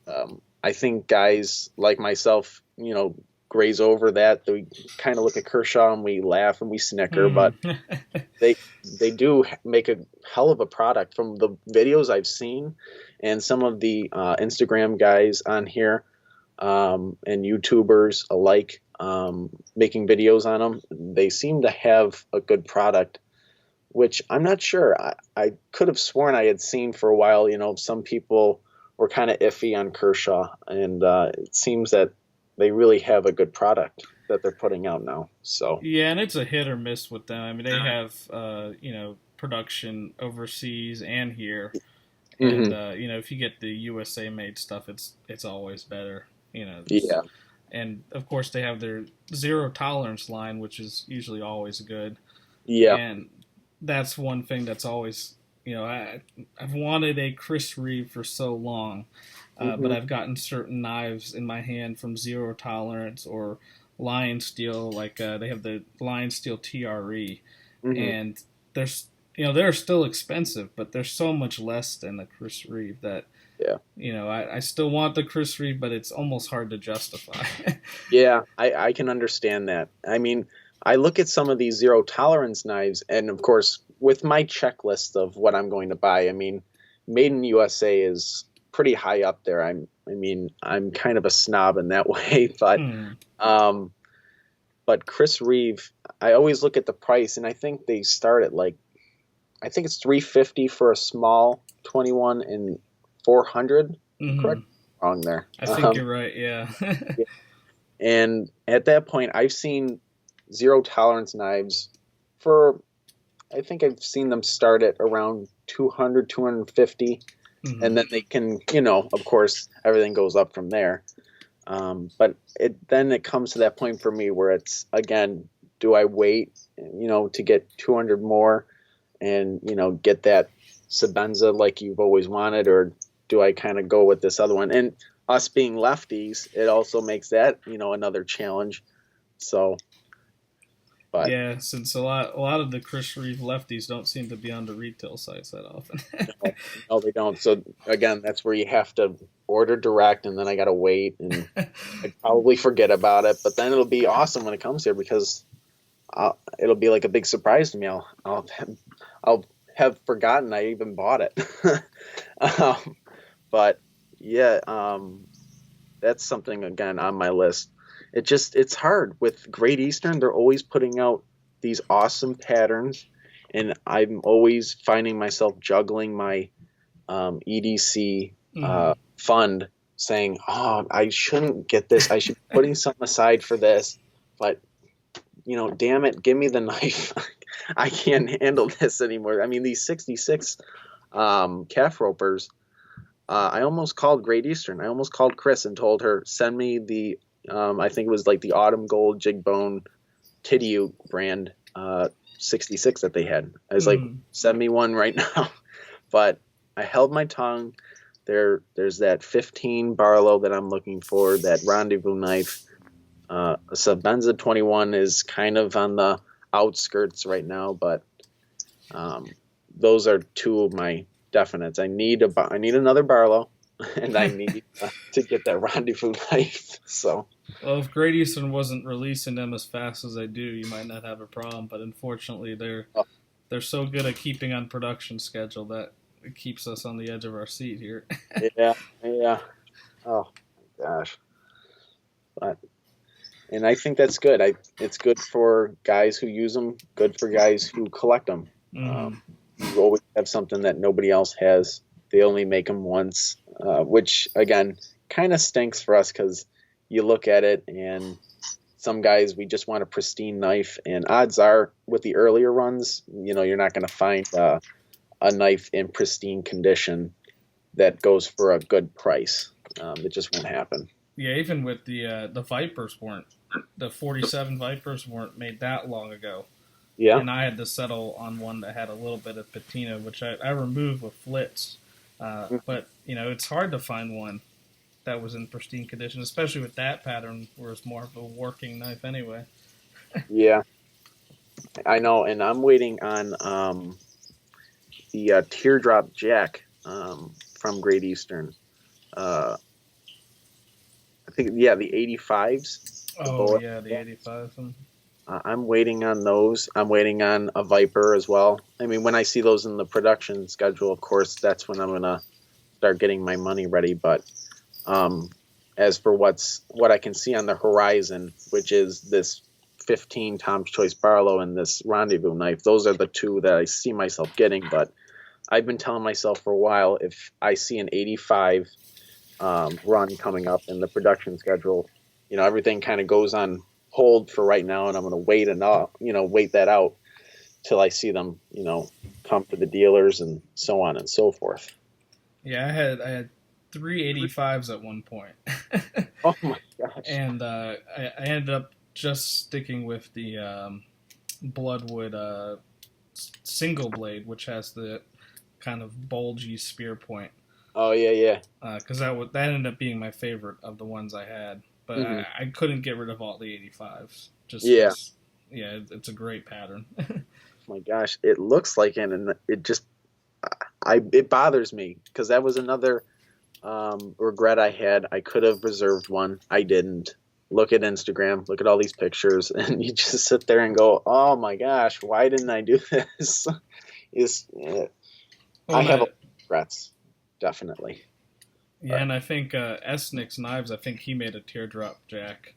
I think guys like myself, graze over that. We kind of look at Kershaw and we laugh and we snicker, but Mm. they they do make a hell of a product from the videos I've seen, and some of the Instagram guys on here and YouTubers alike making videos on them. They seem to have a good product, which I'm not sure. I could have sworn I had seen for a while. Some people were kind of iffy on Kershaw, and it seems that they really have a good product that they're putting out now. So Yeah, and it's a hit or miss with them. I mean, they have production overseas and here, and mhm. if you get the USA made stuff, it's always better. Yeah, And of course they have their zero tolerance line, which is usually always good. yeah. And that's one thing that's always, I've wanted a Chris Reeve for so long, but Hmm. I've gotten certain knives in my hand from Zero Tolerance or Lion Steel, like they have the Lion Steel TRE, Hmm. and there's, they're still expensive, but they're so much less than the Chris Reeve that, Yeah, I still want the Chris Reeve, but it's almost hard to justify. yeah. I can understand that. I mean, I look at some of these zero tolerance knives, and of course, with my checklist of what I'm going to buy, I mean, Made in USA is pretty high up there. I mean, I'm kind of a snob in that way, Hmm. um, but Chris Reeve, I always look at the price, and I think they start at like, I think it's 350 for a small 21 and 400. Correct? Hmm. Wrong there. I think you're right. Yeah. And at that point, I've seen zero tolerance knives for, I think I've seen them start at around 200, 250, and Hmm. then they can, of course, everything goes up from there. But then it comes to that point for me where it's, again, do I wait, to get 200 more and, get that Sabenza like you've always wanted, or do I kind of go with this other one? And us being lefties, it also makes that, another challenge. So, but Yeah, since a lot of the Chris Reeve lefties don't seem to be on the retail sites that often. no, no, they don't. So again, that's where you have to order direct, and then I gotta wait, and I probably forget about it. But then it'll be awesome when it comes here because it'll be like a big surprise to me. I'll have forgotten I even bought it. um, but yeah, that's something again on my list. It's hard with Great Eastern. They're always putting out these awesome patterns, and I'm always finding myself juggling my EDC Hmm. fund, saying, "Oh, I shouldn't get this. I should be putting some aside for this." But damn it, give me the knife. I can't handle this anymore. I mean, these 66 calf ropers. I almost called Great Eastern. I almost called Chris and told her, send me the, I think it was like the Autumn Gold Jig Bone Tidiu brand 66 that they had. I was like, Hmm. send me one right now. But I held my tongue. There's that 15 Barlow that I'm looking for, that rendezvous knife. A Sabenza 21 is kind of on the outskirts right now, but um, those are two of my definites. I need another Barlow, and I need to get that rendezvous knife. So Well, if Great Eastern wasn't releasing them as fast as they do, you might not have a problem. But unfortunately, uh, they're so good at keeping on production schedule that it keeps us on the edge of our seat here. yeah, yeah. Oh my gosh, but and I think that's good. It's good for guys who use them. Good for guys who collect them. Um, Hmm. you always have something that nobody else has. They only make them once, which again kind of stinks for us because you look at it and some guys, we just want a pristine knife, and odds are with the earlier runs, you're not going to find a knife in pristine condition that goes for a good price. It just won't happen. Yeah, even with the Vipers weren't the 47 Vipers weren't made that long ago, Yeah. and I had to settle on one that had a little bit of patina, which I removed with flits. But it's hard to find one that was in pristine condition, especially with that pattern, where it's more of a working knife anyway. Yeah, I know, and I'm waiting on the teardrop jack from Great Eastern. Uh, I think, yeah, the 85s, the Oh bullet. yeah, the 85. I'm waiting on those. I'm waiting on a Viper as well. I mean, when I see those in the production schedule, of course, that's when I'm gonna start getting my money ready. But um, as for what I can see on the horizon, which is this 15 Tom's Choice Barlow and this Rendezvous knife, those are the two that I see myself getting. But I've been telling myself for a while, if I see an 85 run coming up in the production schedule, everything kind of goes on hold for right now, and I'm going to wait that out till I see them, come to the dealers and so on and so forth. Yeah, I had 385s at one point. Oh my gosh! And I ended up just sticking with the Bloodwood single blade, which has the kind of bulgy spear point. Oh yeah, yeah. Because that ended up being my favorite of the ones I had, but Mm-hmm. I couldn't get rid of all the 85s. Just Yeah. because, yeah, it's a great pattern. Oh my gosh, it looks like it, and it bothers me because that was another regret I had. I could have reserved one. I didn't. Look at Instagram, look at all these pictures, and you just sit there and go, "Oh my gosh, why didn't I do this?" I have a regrets, definitely. Yeah, and I think Esnick's knives. I think he made a teardrop jack.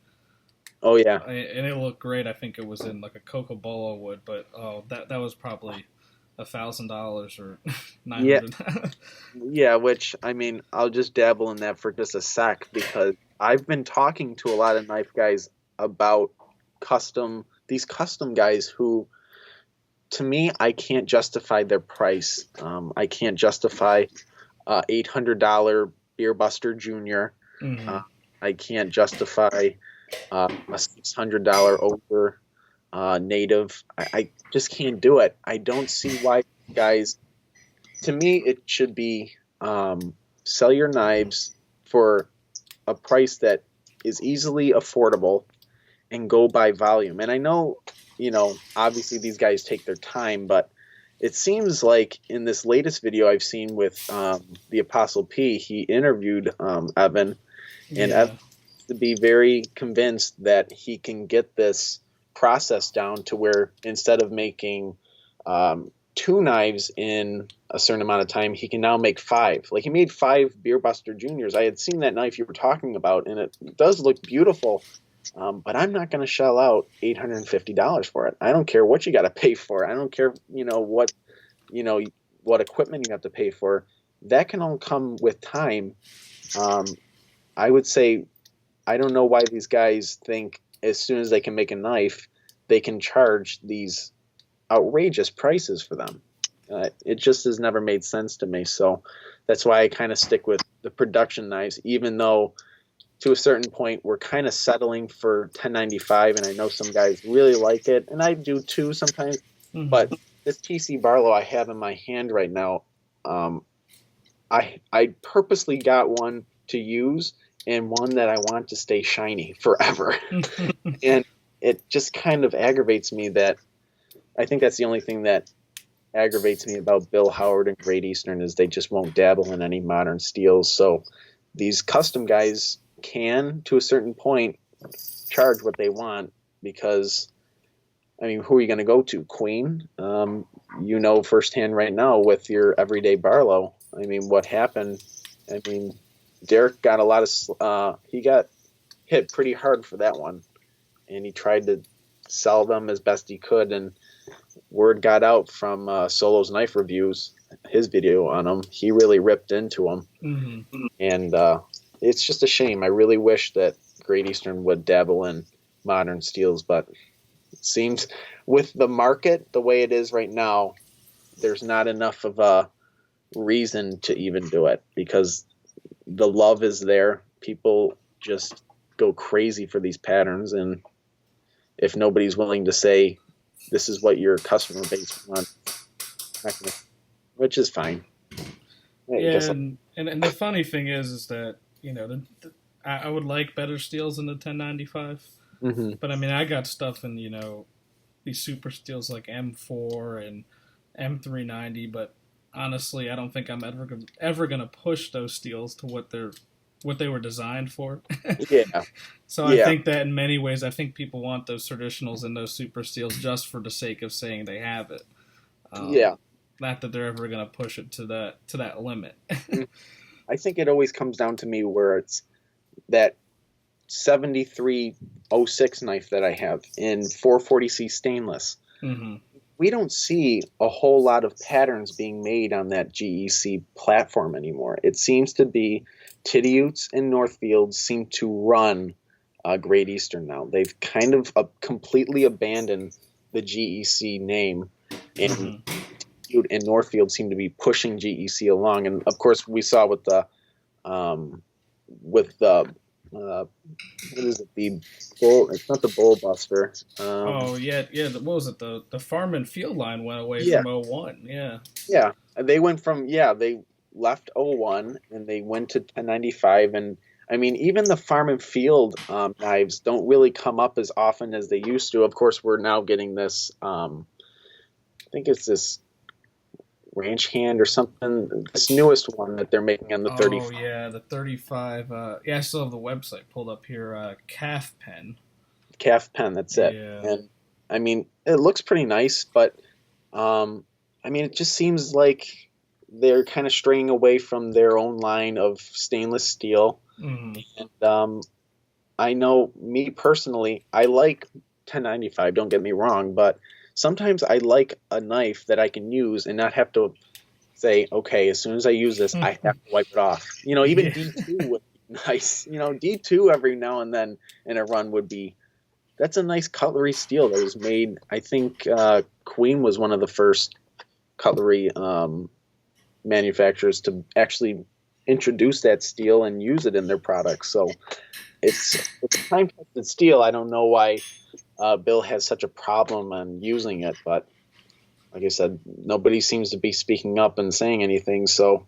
Oh yeah, And it looked great. I think it was in like a Cocobolo wood, but that was probably $1,000 or yeah, 900. yeah. Which I mean, I'll just dabble in that for just a sec because I've been talking to a lot of knife guys about these custom guys who, to me, I can't justify their price. I can't justify $800 Beer Buster Junior. Mm-hmm. I can't justify a $600 over native. I just can't do it. I don't see why guys. To me, it should be sell your knives for a price that is easily affordable and go by volume. And I know, obviously these guys take their time, but it seems like in this latest video I've seen with the Apostle P, he interviewed Evan, and Yeah. Evan to be very convinced that he can get this process down to where instead of making two knives in a certain amount of time, he can now make five. Like he made 5 Beer Buster Juniors. I had seen that knife you were talking about, and it does look beautiful. But I'm not going to shell out $850 for it. I don't care what you got to pay for. I don't care, what equipment you have to pay for. That can all come with time. I would say I don't know why these guys think as soon as they can make a knife, they can charge these outrageous prices for them. It just has never made sense to me. So that's why I kind of stick with the production knives, even though to a certain point we're kind of settling for 1095, and I know some guys really like it, and I do too sometimes. Mm-hmm. But this TC Barlow I have in my hand right now, I purposely got one to use and one that I want to stay shiny forever. And it just kind of aggravates me that I think that's the only thing that aggravates me about Bill Howard and Great Eastern is they just won't dabble in any modern steels. So these custom guys can, to a certain point, charge what they want because, I mean, who are you going to go to? Queen? Firsthand right now with your everyday Barlow. I mean, what happened? I mean, Derek got he got hit pretty hard for that one, and he tried to sell them as best he could, and word got out from Solo's Knife Reviews, his video on them. He really ripped into them, Mm-hmm. and it's just a shame. I really wish that Great Eastern would dabble in modern steels, but it seems with the market the way it is right now, there's not enough of a reason to even do it because the love is there. People just go crazy for these patterns, and if nobody's willing to say this is what your customer base wants, which is fine. Yeah, and the funny thing is that I would like better steels in the 1095, but I mean I got stuff in these super steels like M4 and M390, but honestly I don't think I'm ever gonna push those steels to what they were designed for. Yeah, So I think that in many ways I think people want those traditionals and those super steels just for the sake of saying they have it. Not that they're ever going to push it to that limit. I think it always comes down to me where it's that 7306 knife that I have in 440C stainless. Mm-hmm. We don't see a whole lot of patterns being made on that GEC platform anymore. It seems to be Titty-Utes and Northfields seem to run Great Eastern now. They've kind of completely abandoned the GEC name, and and Northfield seem to be pushing GEC along. And of course, we saw with the what is it? The bull? It's not the Bullbuster. What was it? The Farm and Field line went away from 01. Yeah. They went from they left 01 and they went to 1095. And I mean, even the Farm and Field knives don't really come up as often as they used to. Of course, we're now getting this. I think it's this Ranch Hand or something. This newest one that they're making on the 35. Oh yeah, the 35. I still have the website pulled up here. Calf Pen. That's it. Yeah. And I mean, it looks pretty nice, but I mean, it just seems like they're kind of straying away from their own line of stainless steel. And I know, me personally, I like 1095. Don't get me wrong, but sometimes I like a knife that I can use and not have to say, okay, as soon as I use this, I have to wipe it off. Even D2 would be nice. D2 every now and then in a run that's a nice cutlery steel that was made. I think Queen was one of the first cutlery manufacturers to actually introduce that steel and use it in their products. So it's time-tested steel. I don't know why Bill has such a problem on using it, but like I said, nobody seems to be speaking up and saying anything, so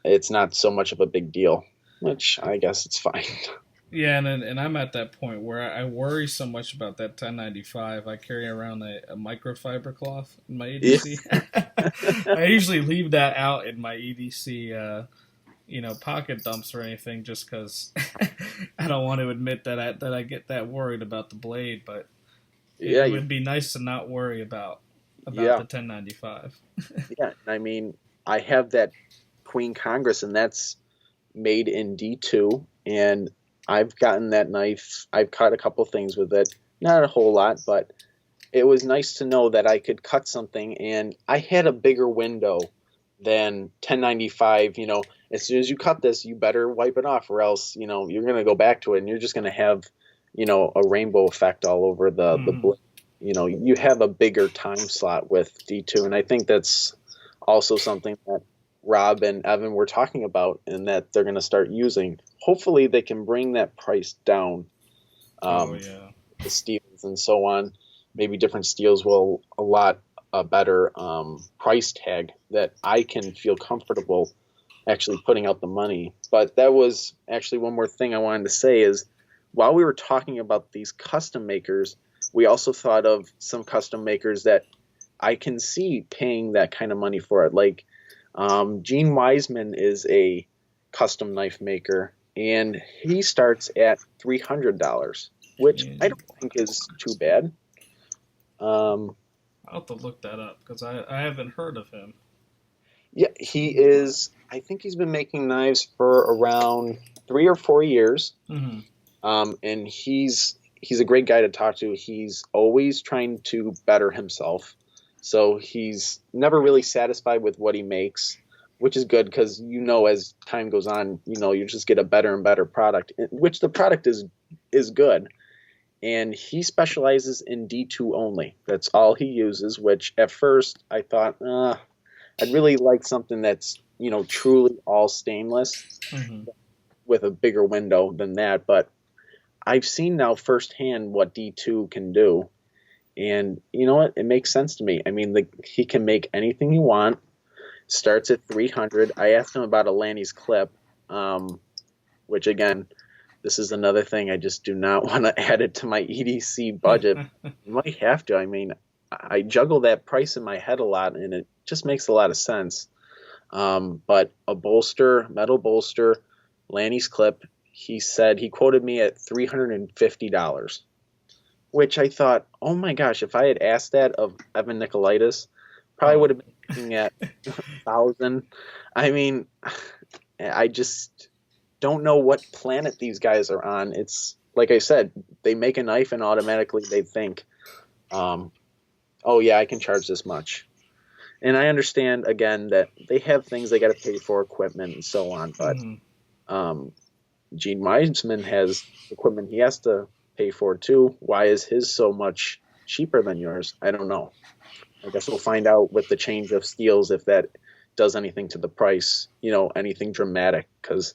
it's not so much of a big deal, which I guess it's fine. Yeah, and I'm at that point where I worry so much about that 1095. I carry around a microfiber cloth in my EDC. Yeah. I usually leave that out in my EDC pocket dumps or anything, just because I don't want to admit that I get that worried about the blade, but it would be nice to not worry about the 1095. Yeah, I mean, I have that Queen Congress, and that's made in D2, and I've gotten that knife. I've cut a couple things with it, not a whole lot, but it was nice to know that I could cut something, and I had a bigger window than 1095. As soon as you cut this, you better wipe it off, or else you're going to go back to it and you're just going to have a rainbow effect all over the blade. You have a bigger time slot with D2, and I think that's also something that Rob and Evan were talking about, and that they're going to start using. Hopefully they can bring that price down. The steels and so on. Maybe different steels will a lot better price tag that I can feel comfortable actually putting out the money. But that was actually one more thing I wanted to say is, while we were talking about these custom makers, we also thought of some custom makers that I can see paying that kind of money for it. Like Gene Wiseman is a custom knife maker, and he starts at $300, which I don't think is too bad. I'll have to look that up because I haven't heard of him. Yeah, he is. I think he's been making knives for around 3 or 4 years. And he's a great guy to talk to. He's always trying to better himself. So he's never really satisfied with what he makes, which is good because, as time goes on, you just get a better and better product, which the product is good. And he specializes in D2 only. That's all he uses, which at first I thought, I'd really like something that's, truly all stainless. with a bigger window than that, but I've seen now firsthand what D2 can do. And you know what? It makes sense to me. I mean, he can make anything you want. Starts at 300. I asked him about a Lanny's clip, which again, this is another thing I just do not want to add it to my EDC budget. You might have to. I mean, I juggle that price in my head a lot, and it just makes a lot of sense. But a bolster, metal bolster, Lanny's clip, he quoted me at $350, which I thought, oh my gosh, if I had asked that of Evan Nicolaitis, probably would have been looking at 1,000. I mean, I just don't know what planet these guys are on. It's like I said, they make a knife and automatically they think, oh yeah, I can charge this much. And I understand again that they have things they got to pay for, equipment and so on. But Gene Weisman has equipment he has to pay for too. Why is his so much cheaper than yours? I don't know. I guess we'll find out with the change of steels if that does anything to the price, anything dramatic. Because,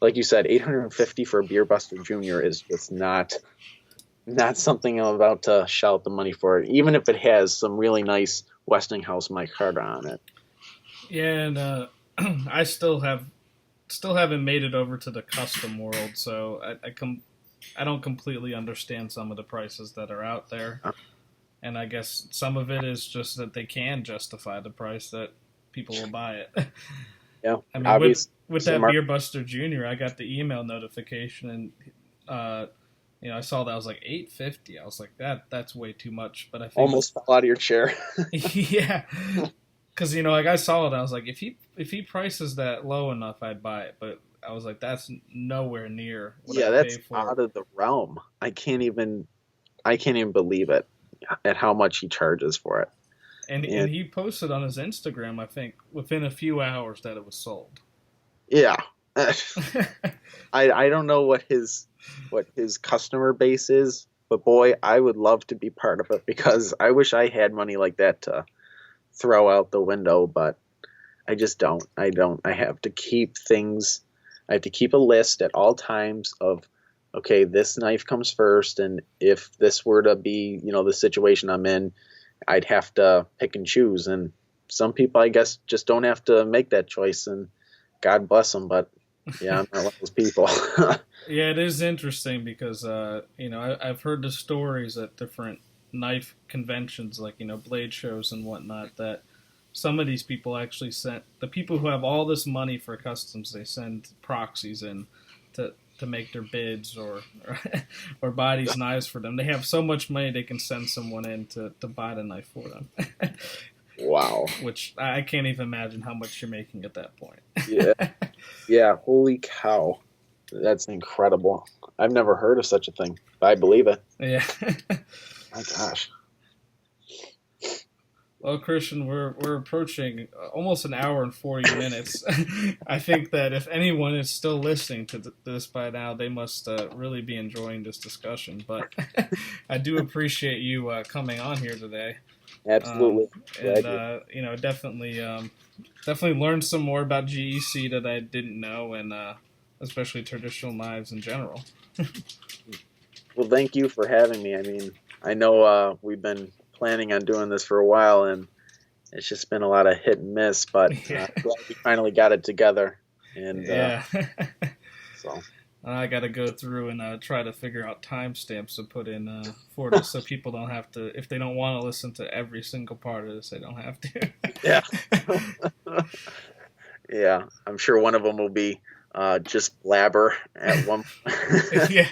like you said, $850 for a Beer Buster Jr. is just not something I'm about to shout the money for, even if it has some really nice Westinghouse micarta on it. Yeah, and I still haven't made it over to the custom world, so I don't completely understand some of the prices that are out there. And I guess some of it is just that they can justify the price that people will buy it. Yeah, I mean, with that Beer Buster Jr., I got the email notification, and I saw that I was like $850. I was like, that's way too much. But I think almost fell out of your chair. Yeah, because like I saw it, I was like, if he prices that low enough, I'd buy it. But I was like, that's nowhere near what I pay for. Out of the realm. I can't even believe it at how much he charges for it. And he posted on his Instagram, I think, within a few hours that it was sold. Yeah. I don't know what his customer base is, but boy, I would love to be part of it because I wish I had money like that to throw out the window, but I just don't. I have to keep things. I have to keep a list at all times of, okay, this knife comes first, and if this were to be, the situation I'm in, I'd have to pick and choose. And some people, I guess, just don't have to make that choice, and God bless them. But yeah, I'm not one of those people. Yeah, it is interesting because I've heard the stories at different knife conventions, like blade shows and whatnot, that some of these people actually sent the people who have all this money for customs. They send proxies in to make their bids or buy these knives for them. They have so much money they can send someone in to buy the knife for them. Wow. Which I can't even imagine how much you're making at that point. Yeah. Holy cow. That's incredible. I've never heard of such a thing, but I believe it. Yeah. My gosh. Well, Christian, we're approaching almost an hour and 40 minutes. I think that if anyone is still listening to this by now, they must really be enjoying this discussion. But I do appreciate you coming on here today. Absolutely. And definitely learned some more about GEC that I didn't know, and especially traditional knives in general. Well, thank you for having me. I mean, I know we've been planning on doing this for a while, and it's just been a lot of hit and miss, but glad we finally got it together. And yeah. So I got to go through and try to figure out timestamps to put in for this, so people don't have to, if they don't want to listen to every single part of this, they don't have to. Yeah. Yeah, I'm sure one of them will be just blabber at one point. Yeah.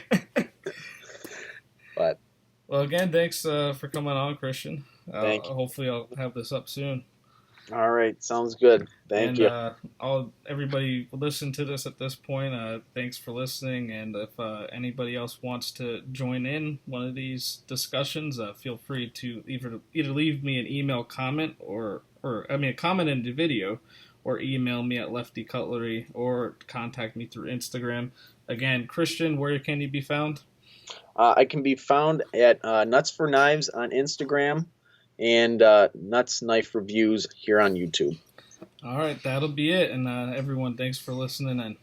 But well, again, thanks for coming on, Christian. Thank you. Hopefully I'll have this up soon. All right, sounds good. Thank you. Everybody listen to this at this point. Thanks for listening, and if anybody else wants to join in one of these discussions, feel free to either leave me an email comment or a comment in the video, or email me at leftycutlery, or contact me through Instagram. Again, Christian, where can you be found? I can be found at Nuts for Knives on Instagram, and Nuts Knife Reviews here on YouTube. All right, that'll be it. And everyone, thanks for listening in.